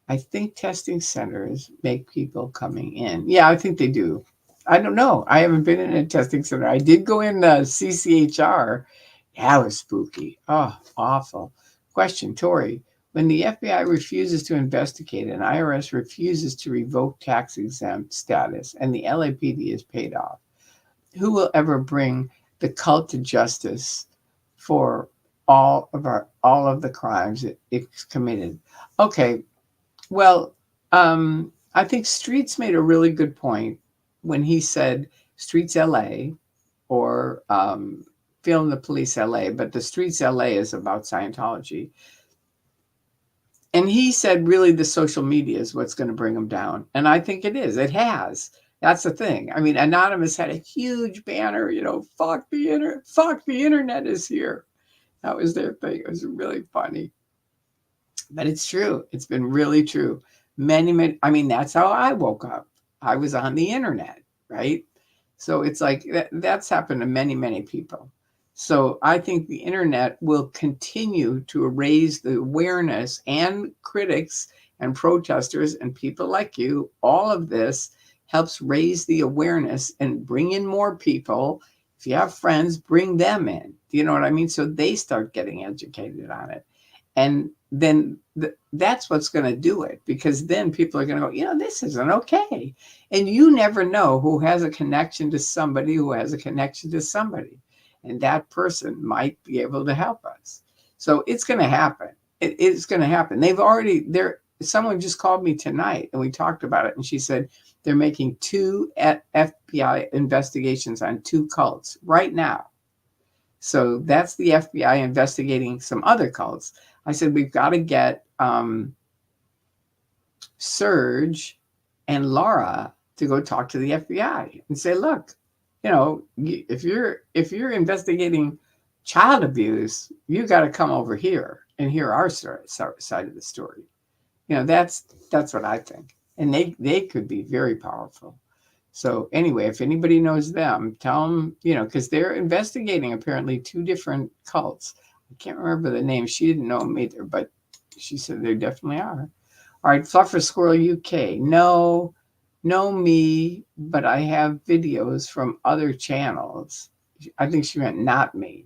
I think testing centers make people coming in. Yeah, I think they do. I don't know. I haven't been in a testing center. I did go in the CCHR. That was spooky. Oh, awful. Question, Tori. When the FBI refuses to investigate and IRS refuses to revoke tax exempt status and the LAPD is paid off, who will ever bring the cult to justice for all of the crimes it's committed? Okay, well, I think Streets made a really good point when he said Streets LA or Film the Police LA, but the Streets LA is about Scientology. And he said really the social media is what's going to bring them down. And I think it is. It has. That's the thing. I mean, Anonymous had a huge banner, fuck the internet is here. That was their thing. It was really funny. But it's true. It's been really true. Many, I mean, that's how I woke up. I was on the internet, right? So it's like that's happened to many, many people. So I think the internet will continue to raise the awareness, and critics and protesters and people like you, all of this helps raise the awareness and bring in more people. If you have friends, bring them in. Do you know what I mean? So they start getting educated on it. And then that's what's going to do it, because then people are going to go, this isn't okay. And you never know who has a connection to somebody who has a connection to somebody. And that person might be able to help us. So it's going to happen. It's going to happen. Someone just called me tonight and we talked about it. And she said they're making 2 FBI investigations on 2 cults right now. So that's the FBI investigating some other cults. I said, we've got to get Serge and Laura to go talk to the FBI and say, look, if you're investigating child abuse, you got to come over here and hear our side of the story. That's what I think. And they could be very powerful. So anyway, if anybody knows them, tell them, because they're investigating apparently 2 different cults. I can't remember the name. She didn't know them either, but she said there definitely are. All right, Fluffer Squirrel UK. No me, but I have videos from other channels. I think she meant not me,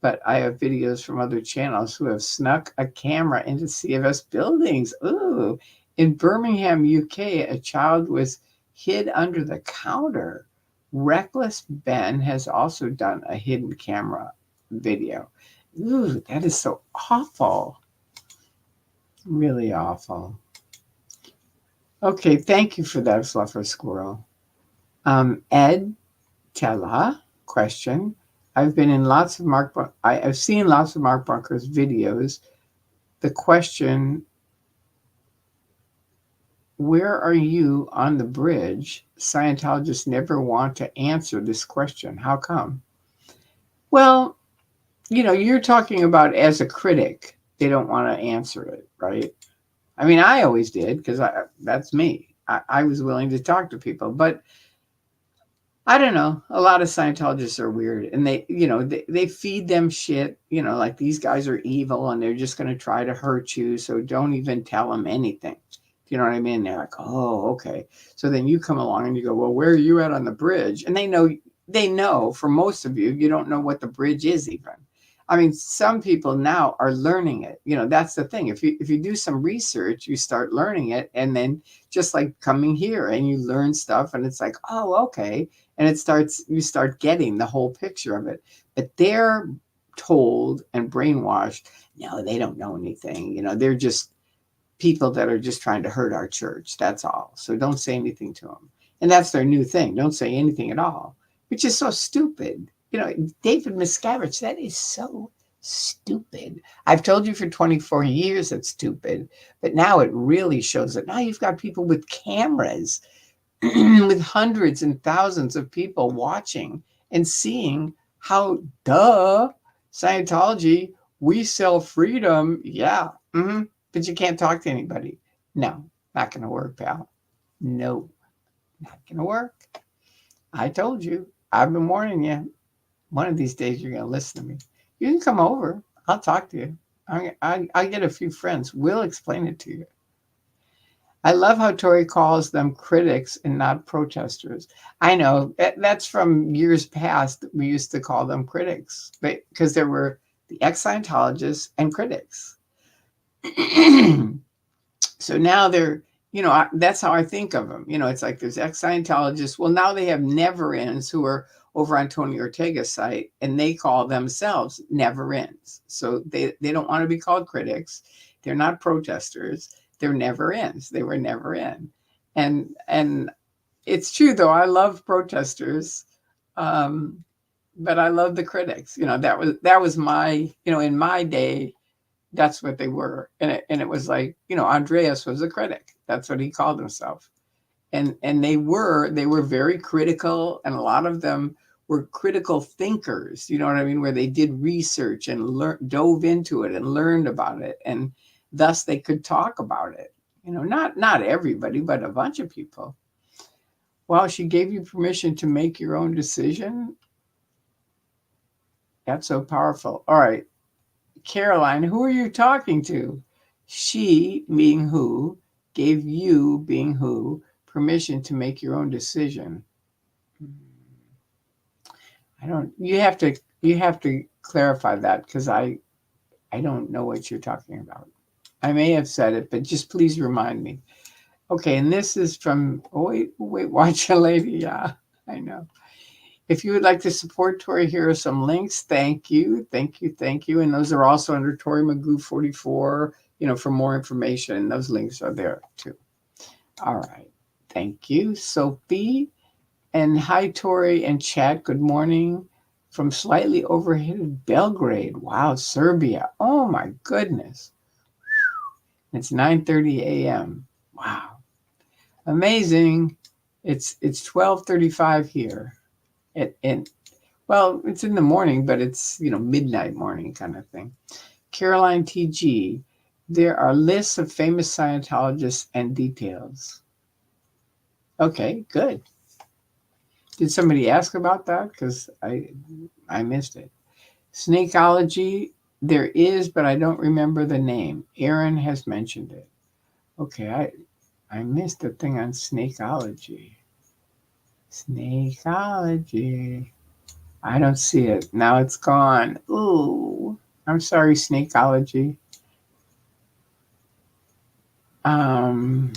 but I have videos from other channels who have snuck a camera into CFS buildings. Ooh, in Birmingham, UK, a child was hid under the counter. Reckless Ben has also done a hidden camera video. Ooh, that is so awful. Really awful. Okay, thank you for that, Fluffer Squirrel. Ed Tella, question. I've seen lots of Mark Bunker's videos. The question, where are you on the bridge? Scientologists never want to answer this question. How come? Well, you're talking about as a critic, they don't want to answer it, right? I mean, I always did because that's me. I was willing to talk to people, but I don't know. A lot of Scientologists are weird, and they feed them shit, like these guys are evil and they're just going to try to hurt you. So don't even tell them anything. You know what I mean? They're like, oh, okay. So then you come along and you go, well, where are you at on the bridge? And they know for most of you, you don't know what the bridge is even. I mean, some people now are learning it. That's the thing. If you do some research, you start learning it. And then just like coming here and you learn stuff and it's like, oh, okay. And you start getting the whole picture of it. But they're told and brainwashed, no, they don't know anything. They're just people that are just trying to hurt our church. That's all. So don't say anything to them. And that's their new thing. Don't say anything at all, which is so stupid. David Miscavige, that is so stupid. I've told you for 24 years it's stupid, but now it really shows it. Now you've got people with cameras with hundreds and thousands of people watching and seeing how, Scientology, we sell freedom. Yeah. But you can't talk to anybody. No, not going to work, pal. No, not going to work. I told you. I've been warning you. One of these days, you're going to listen to me. You can come over. I'll talk to you. I get a few friends. We'll explain it to you. I love how Tori calls them critics and not protesters. I know. That's from years past. We used to call them critics because there were the ex-Scientologists and critics. So now they're, that's how I think of them. It's like there's ex-Scientologists. Well, now they have never-ends who are over on Tony Ortega's site, and they call themselves never-ends. So they don't want to be called critics. They're not protesters. They're never-ends. They were never in. And it's true, though. I love protesters, but I love the critics. That was my, in my day, that's what they were. And it was like, Andreas was a critic. That's what he called himself. And they were very critical. And a lot of them were critical thinkers, you know what I mean? Where they did research and dove into it and learned about it. And thus they could talk about it. Not everybody, but a bunch of people. Well, she gave you permission to make your own decision. That's so powerful. All right. Caroline, who are you talking to? She, being who, gave you, being who, permission to make your own decision. You have to clarify that because I don't know what you're talking about. I may have said it, but just please remind me. Okay, and this is from, wait, watch a lady. Yeah, I know. If you would like to support Tori, here are some links. Thank you. And those are also under Tori Magoo 44, for more information. Those links are there too. All right. Thank you, Sophie. And hi, Tori and chat. Good morning from slightly overheated Belgrade. Wow, Serbia. Oh my goodness. It's 9:30 a.m. Wow. Amazing. It's 12:35 here. And Well, it's in the morning, but it's, midnight morning kind of thing. Caroline TG, there are lists of famous Scientologists and details. Okay, good. Did somebody ask about that? Because I missed it. Snakeology, there is, but I don't remember the name. Aaron has mentioned it. Okay, I missed the thing on snakeology. Snakeology. I don't see it. Now it's gone. Ooh. I'm sorry, snakeology. Um,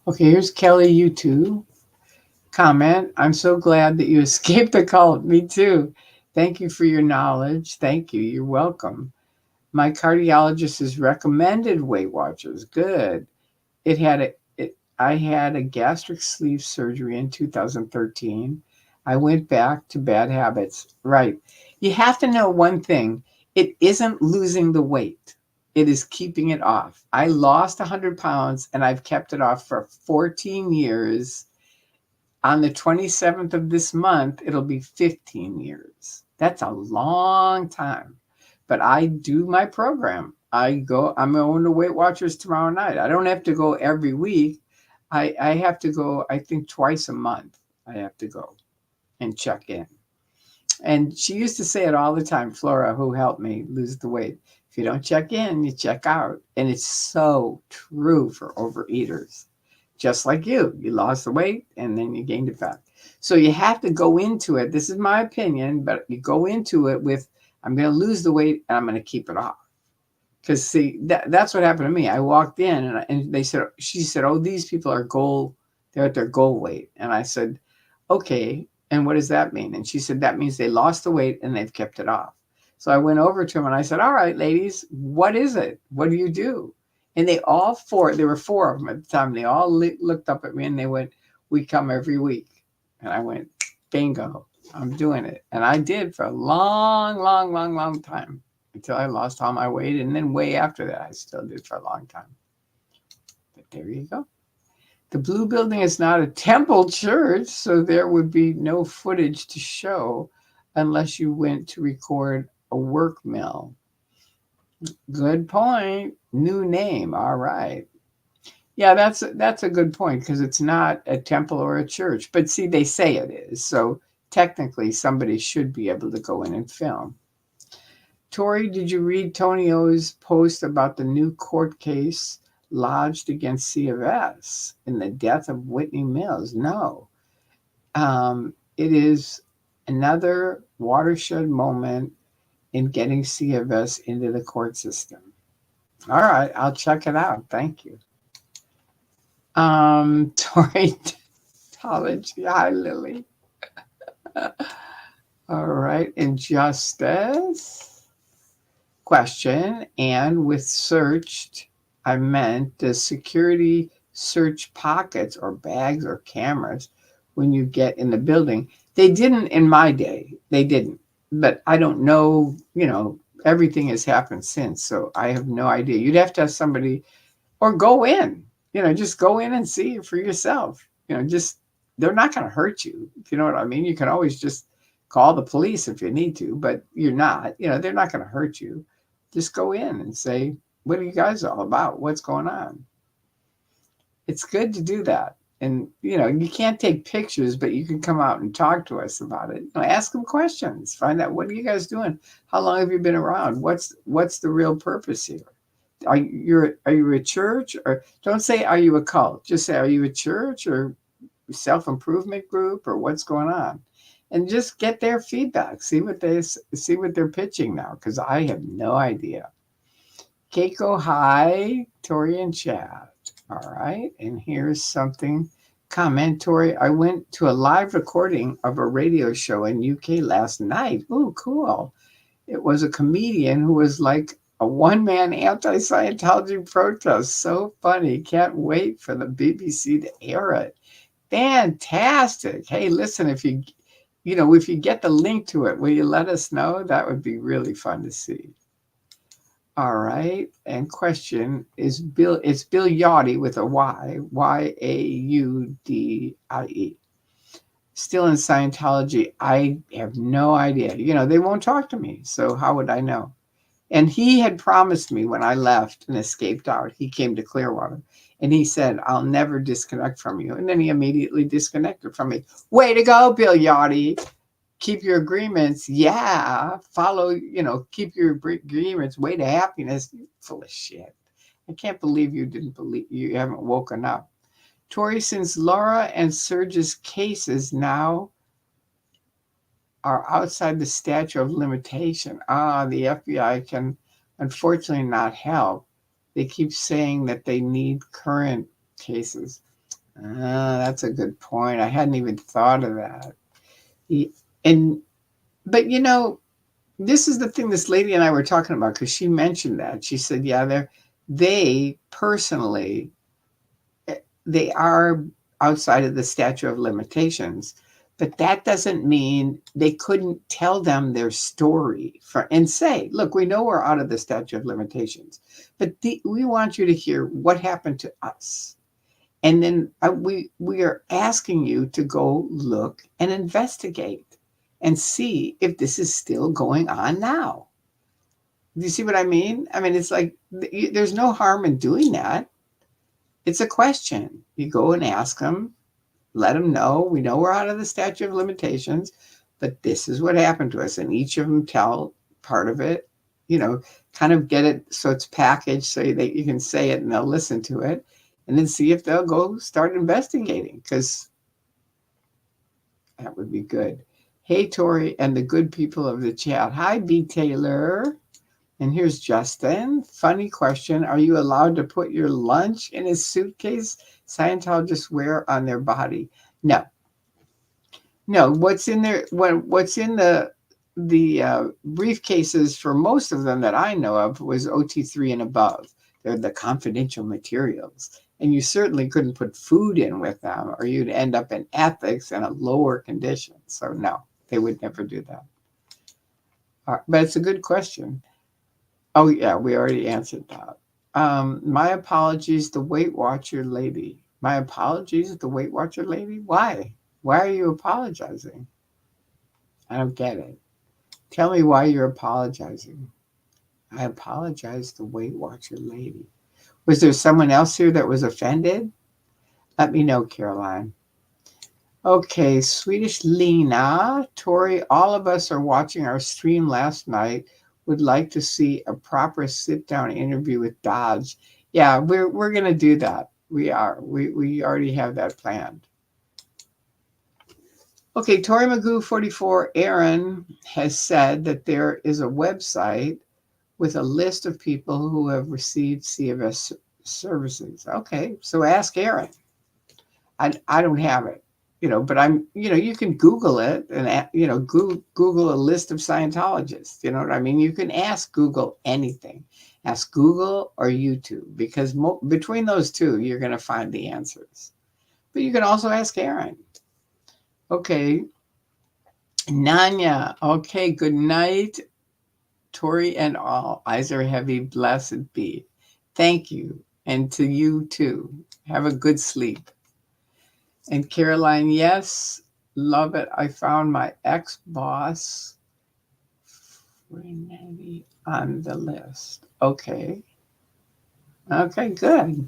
okay, here's Kelly U2. Comment. I'm so glad that you escaped the cult. Me too. Thank you for your knowledge. Thank you. You're welcome. My cardiologist has recommended Weight Watchers. Good. I had a gastric sleeve surgery in 2013. I went back to bad habits. Right. You have to know one thing. It isn't losing the weight. It is keeping it off. I lost 100 pounds and I've kept it off for 14 years. On the 27th of this month, it'll be 15 years. That's a long time. But I do my program. I'm going to Weight Watchers tomorrow night. I don't have to go every week. I have to go, I think, twice a month. I have to go and check in. And she used to say it all the time, Flora, who helped me lose the weight. If you don't check in, you check out. And it's so true for overeaters. Just like you lost the weight and then you gained it back. So you have to go into it. This is my opinion, but you go into it with, I'm going to lose the weight and I'm going to keep it off. Because see, that's what happened to me. I walked in and she said, oh, these people they're at their goal weight. And I said, okay. And what does that mean? And she said, that means they lost the weight and they've kept it off. So I went over to them and I said, all right, ladies, what is it? What do you do? And there were four of them at the time. They all looked up at me and they went, we come every week. And I went, bingo, I'm doing it. And I did for a long, long, long, long time until I lost all my weight. And then way after that, I still did for a long time. But there you go. The Blue Building is not a temple church, so there would be no footage to show unless you went to record a work mill. Good point. New name. All right. Yeah, that's a good point because it's not a temple or a church. But see, they say it is. So technically, somebody should be able to go in and film. Tori, did you read Tony O's post about the new court case lodged against C of S in the death of Whitney Mills? No. It is another watershed moment in getting C of S into the court system. All right, I'll check it out. Thank you. Tori College. Hi, Lily. All right, injustice. Question. And with searched, I meant, does security search pockets or bags or cameras when you get in the building? They didn't in my day. They didn't. But I don't know, everything has happened since. So I have no idea. You'd have to have somebody or go in, just go in and see for yourself. They're not going to hurt you. If you know what I mean? You can always just call the police if you need to, but you're not, they're not going to hurt you. Just go in and say, what are you guys all about? What's going on? It's good to do that. And, you can't take pictures, but you can come out and talk to us about it. Ask them questions. Find out, what are you guys doing? How long have you been around? What's the real purpose here? Are you a church? Or don't say, are you a cult? Just say, are you a church or self-improvement group or what's going on? And just get their feedback. See what they're pitching now, because I have no idea. Keiko, hi. Tori and chat. All right. And here's something. Comment, Tori. I went to a live recording of a radio show in UK last night. Ooh, cool. It was a comedian who was like a one-man anti-Scientology protest. So funny. Can't wait for the BBC to air it. Fantastic. Hey, listen, if you get the link to it, will you let us know? That would be really fun to see. All right. And question is it's Bill Yaudie with a Y, Yaudie. still in Scientology? I have no idea. They won't talk to me. So how would I know? And he had promised me when I left and escaped out, he came to Clearwater and he said, I'll never disconnect from you. And then he immediately disconnected from me. Way to go, Bill Yachty. Keep your agreements. Yeah. Follow, keep your agreements. Way to happiness. You're full of shit. I can't believe you haven't woken up. Tori, since Laura and Serge's cases now are outside the statute of limitation, the FBI can unfortunately not help. They keep saying that they need current cases. That's a good point. I hadn't even thought of that. And but this is the thing this lady and I were talking about, because she mentioned that. She said, yeah, they personally, they are outside of the statute of limitations, but that doesn't mean they couldn't tell them their story and say, look, we know we're out of the statute of limitations, but we want you to hear what happened to us. And then we are asking you to go look and investigate and see if this is still going on now. Do you see what I mean? I mean, it's like there's no harm in doing that. It's a question. You go and ask them, let them know, we know we're out of the statute of limitations, but this is what happened to us. And each of them tell part of it, kind of get it so it's packaged so that you can say it and they'll listen to it, and then see if they'll go start investigating, because that would be good. Hey, Tori and the good people of the chat. Hi, B. Taylor. And here's Justin. Funny question. Are you allowed to put your lunch in a suitcase Scientologists wear on their body? No. What's in there? What's in the briefcases for most of them that I know of was OT3 and above. They're the confidential materials. And you certainly couldn't put food in with them, or you'd end up in ethics and a lower condition. So no, they would never do that. But it's a good question. Oh, yeah, we already answered that. My apologies, the Weight Watcher lady. My apologies, the Weight Watcher lady? Why? Why are you apologizing? I don't get it. Tell me why you're apologizing. I apologize, the Weight Watcher lady. Was there someone else here that was offended? Let me know, Caroline. Okay, Swedish Lena. Tori, all of us are watching our stream last night. Would like to see a proper sit-down interview with Dodge. Yeah, we're going to do that. We are. We already have that planned. Okay, Tori Magoo 44, Aaron has said that there is a website with a list of people who have received CFS services. Okay, so ask Aaron. I don't have it. But you can Google it and, Google a list of Scientologists. You know what I mean? You can ask Google anything. Ask Google or YouTube, because between those two, you're going to find the answers. But you can also ask Aaron. Okay. Nanya. Okay. Good night, Tori and all. Eyes are heavy. Blessed be. Thank you. And to you too. Have a good sleep. And Caroline, yes, love it. I found my ex-boss on the list. Okay. Okay, good.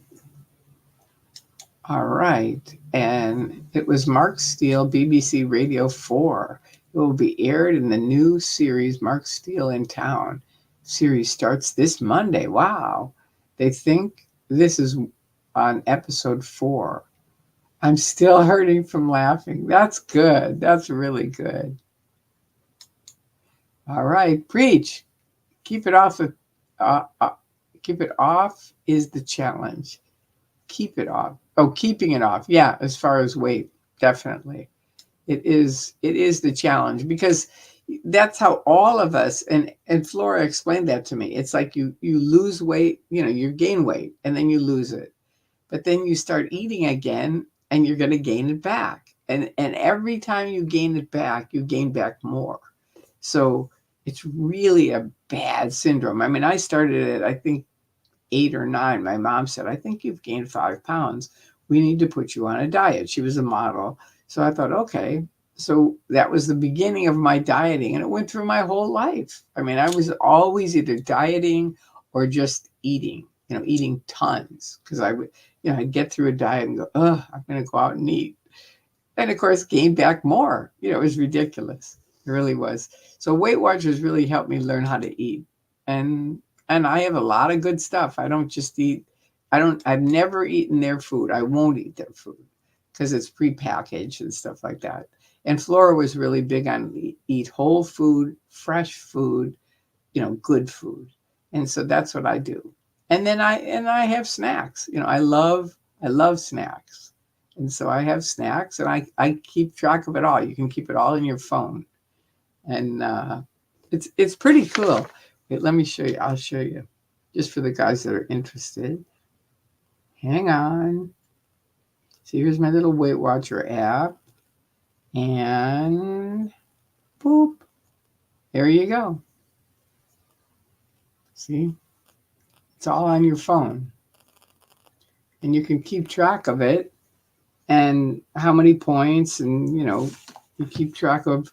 All right. And it was Mark Steele, BBC Radio 4. It will be aired in the new series, Mark Steele in Town. Series starts this Monday. Wow. They think this is on episode 4. I'm still hurting from laughing. That's good. That's really good. All right, preach. Keep it off. Keep it off is the challenge. Keep it off. Oh, keeping it off. Yeah, as far as weight, definitely. It is the challenge, because that's how all of us, and Flora explained that to me. It's like you lose weight, you gain weight and then you lose it. But then you start eating again and you're going to gain it back. And every time you gain it back, you gain back more. So it's really a bad syndrome. I mean, I started at, I think, 8 or 9. My mom said, I think you've gained 5 pounds. We need to put you on a diet. She was a model. So I thought, okay. So that was the beginning of my dieting, and it went through my whole life. I mean, I was always either dieting or just eating, eating tons, because I would, I'd get through a diet and go, oh, I'm going to go out and eat. And of course, gain back more. It was ridiculous. It really was. So Weight Watchers really helped me learn how to eat. And and I have a lot of good stuff. I don't just eat, I've never eaten their food. I won't eat their food because it's prepackaged and stuff like that. And Flora was really big on eat whole food, fresh food, good food. And so that's what I do. And then I have snacks. I love snacks. And so I have snacks, and I keep track of it all. You can keep it all in your phone. And it's pretty cool. Wait, let me show you. I'll show you. Just for the guys that are interested. Hang on. So here's my little Weight Watcher app. And boop. There you go. See? It's all on your phone. And you can keep track of it and how many points, and you keep track of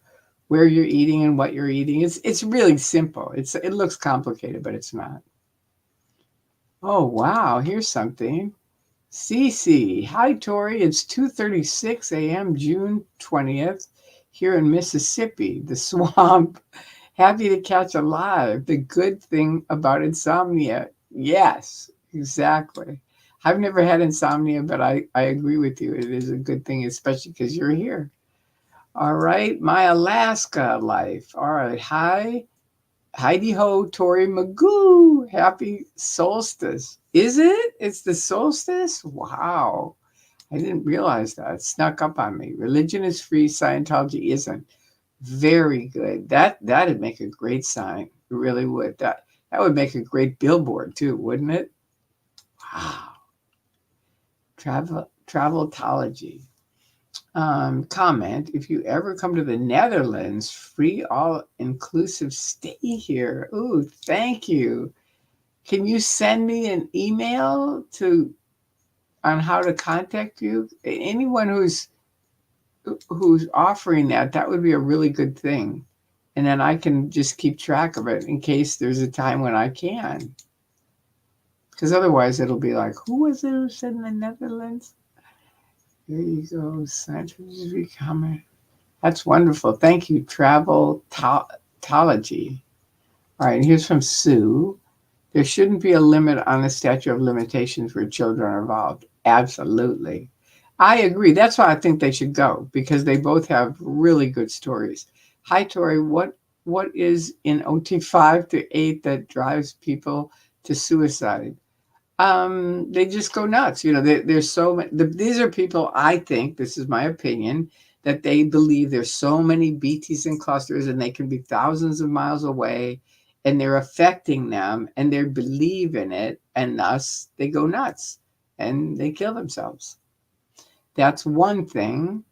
where you're eating and what you're eating. It's really simple. It looks complicated, but it's not. Oh wow, here's something. Cece. Hi Tori, it's 2:36 a.m. June 20th here in Mississippi, the swamp. Happy to catch a live. The good thing about insomnia. Yes, exactly. I've never had insomnia, but I agree with you. It is a good thing, especially because you're here. All right, my Alaska life. All right, hi. Heidi ho, Tori Magoo. Happy solstice. Is it? It's the solstice? Wow. I didn't realize that. It snuck up on me. Religion is free, Scientology isn't. Very good. That'd make a great sign. It really would. That would make a great billboard too, wouldn't it? Wow. Traveltology. Comment, if you ever come to the Netherlands, free all-inclusive stay here. Ooh, thank you. Can you send me an email on how to contact you? Anyone who's offering that would be a really good thing. And then I can just keep track of it in case there's a time when I can. Because otherwise it'll be like, who was it who said in the Netherlands? There you go. Scientific comment. That's wonderful. Thank you. Traveltology. All right. Here's from Sue. There shouldn't be a limit on the statute of limitations where children are involved. Absolutely. I agree. That's why I think they should go, because they both have really good stories. Hi, Tori. What is in OT 5 to 8 that drives people to suicide? They just go nuts. There's so many. These are people, I think, this is my opinion, that they believe there's so many BTs and clusters, and they can be thousands of miles away, and they're affecting them, and they believe in it, and thus they go nuts and they kill themselves. That's one thing.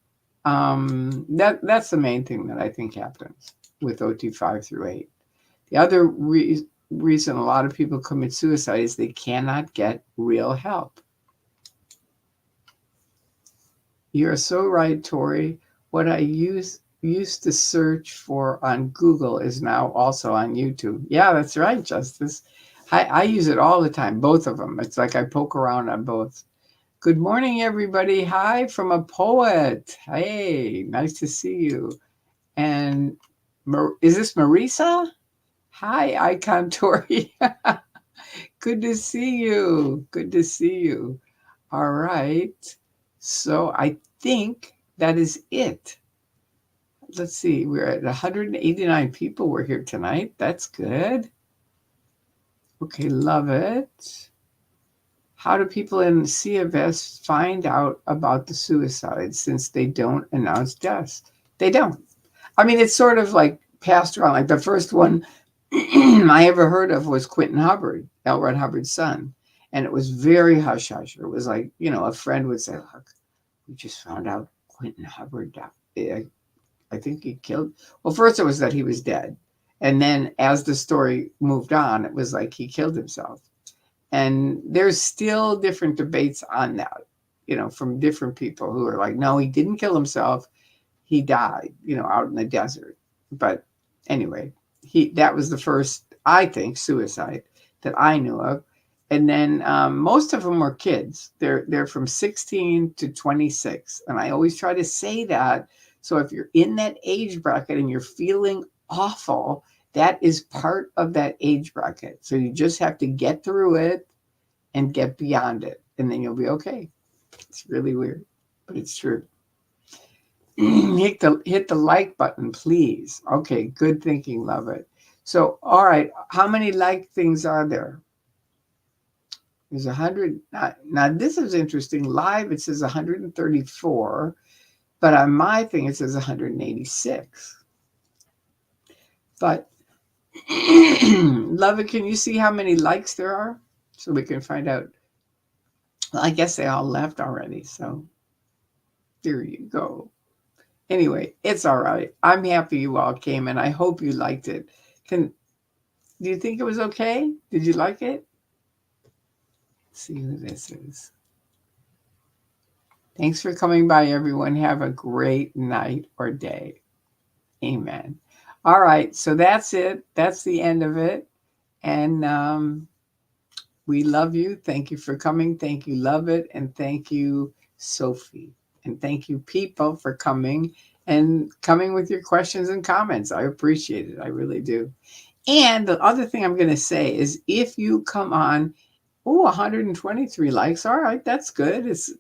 That's the main thing that I think happens with OT 5 through 8. The other reason a lot of people commit suicide is they cannot get real help. You're so right, Tori. What I used to search for on Google is now also on YouTube. Yeah, that's right, Justice. I use it all the time, both of them. It's like I poke around on both. Good morning, everybody. Hi from a poet. Hey, nice to see you. And is this Marisa? Hi, Icon Tori. Good to see you. Good to see you. All right. So I think that is it. Let's see. We're at 189 people were here tonight. That's good. Okay, love it. How do people in CFS find out about the suicide since they don't announce deaths? They don't. I mean, it's sort of like passed around. Like the first one I ever heard of was Quentin Hubbard, L. Ron Hubbard's son. And it was very hush hush. It was like, a friend would say, look, we just found out Quentin Hubbard died. I think he killed. Well, first it was that he was dead. And then as the story moved on, it was like he killed himself. And there's still different debates on that, from different people who are like, no, he didn't kill himself. he died, out in the desert. But anyway, that was the first, I think, suicide that I knew of. And then most of them were kids. They're from 16 to 26. And I always try to say that. So if you're in that age bracket and you're feeling awful, that is part of that age bracket. So you just have to get through it and get beyond it. And then you'll be okay. It's really weird, but it's true. hit the like button, please. Okay, good thinking, love it. So, all right, how many like things are there? There's 100. Now, this is interesting. Live, it says 134, but on my thing, it says 186. But, love it, can you see how many likes there are? So we can find out. Well, I guess they all left already, so there you go. Anyway, it's all right. I'm happy you all came, and I hope you liked it. Do you think it was okay? Did you like it? Let's see who this is. Thanks for coming by, everyone. Have a great night or day. Amen. All right, so that's it. That's the end of it. And we love you. Thank you for coming. Thank you, love it. And thank you, Sophie. And thank you, people, for coming and coming with your questions and comments. I appreciate it. I really do. And the other thing I'm going to say is if you come on, 123 likes. All right, that's good. It's a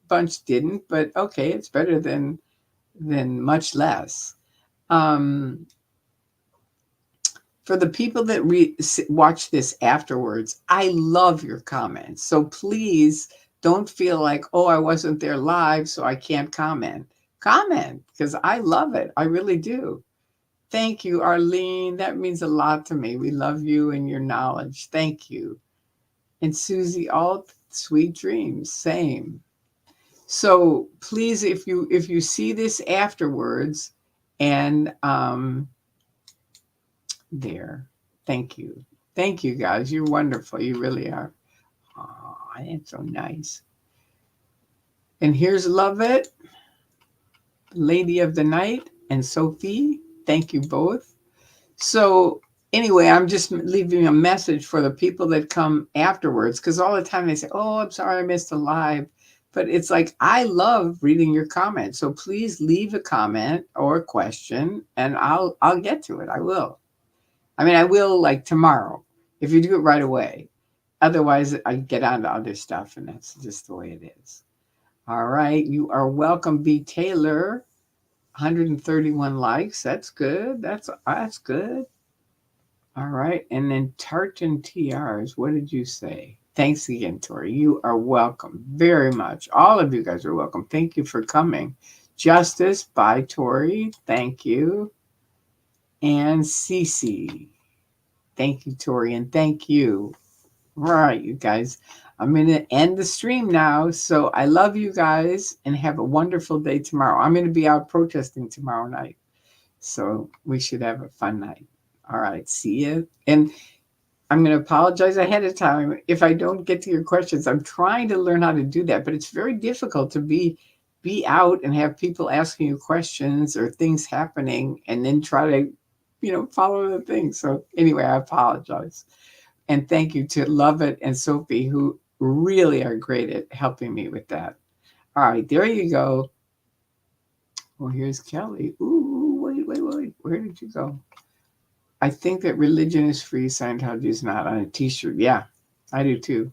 bunch didn't, but okay, it's better than much less. For the people that watch this afterwards, I love your comments. So please don't feel like, I wasn't there live, so I can't comment. Comment, because I love it. I really do. Thank you, Arlene. That means a lot to me. We love you and your knowledge. Thank you. And Susie Alt, sweet dreams. Same. So please, if you see this afterwards, and there. Thank you. Thank you, guys. You're wonderful. You really are. Oh, that's so nice. And here's Lovette, Lady of the Night, and Sophie. Thank you both. So anyway, I'm just leaving a message for the people that come afterwards, because all the time they say, I'm sorry I missed a live. But it's like, I love reading your comments. So please leave a comment or a question, and I'll get to it. I will. I will like tomorrow if you do it right away. Otherwise, I get on to other stuff, and that's just the way it is. All right. You are welcome, B. Taylor. 131 likes. That's good. That's good. All right. And then Tartan TRs. What did you say? Thanks again, Tori. You are welcome very much. All of you guys are welcome. Thank you for coming. Justice by Tori. Thank you. And Cece. Thank you, Tori. And thank you. All right, you guys. I'm going to end the stream now. So I love you guys and have a wonderful day tomorrow. I'm going to be out protesting tomorrow night. So we should have a fun night. All right. See you. And I'm going to apologize ahead of time if I don't get to your questions. I'm trying to learn how to do that, but it's very difficult to be out and have people asking you questions or things happening and then try to, follow the thing. So anyway, I apologize. And thank you to Lovett and Sophie, who really are great at helping me with that. All right, there you go. Well, here's Kelly. Ooh, wait. Where did you go? I think that religion is free, Scientology is not, on a t-shirt. Yeah, I do too.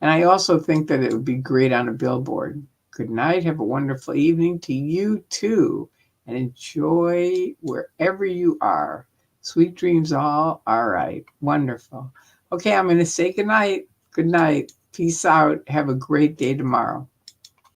And I also think that it would be great on a billboard. Good night. Have a wonderful evening to you too. And enjoy wherever you are. Sweet dreams all. All right. Wonderful. Okay, I'm going to say good night. Good night. Peace out. Have a great day tomorrow.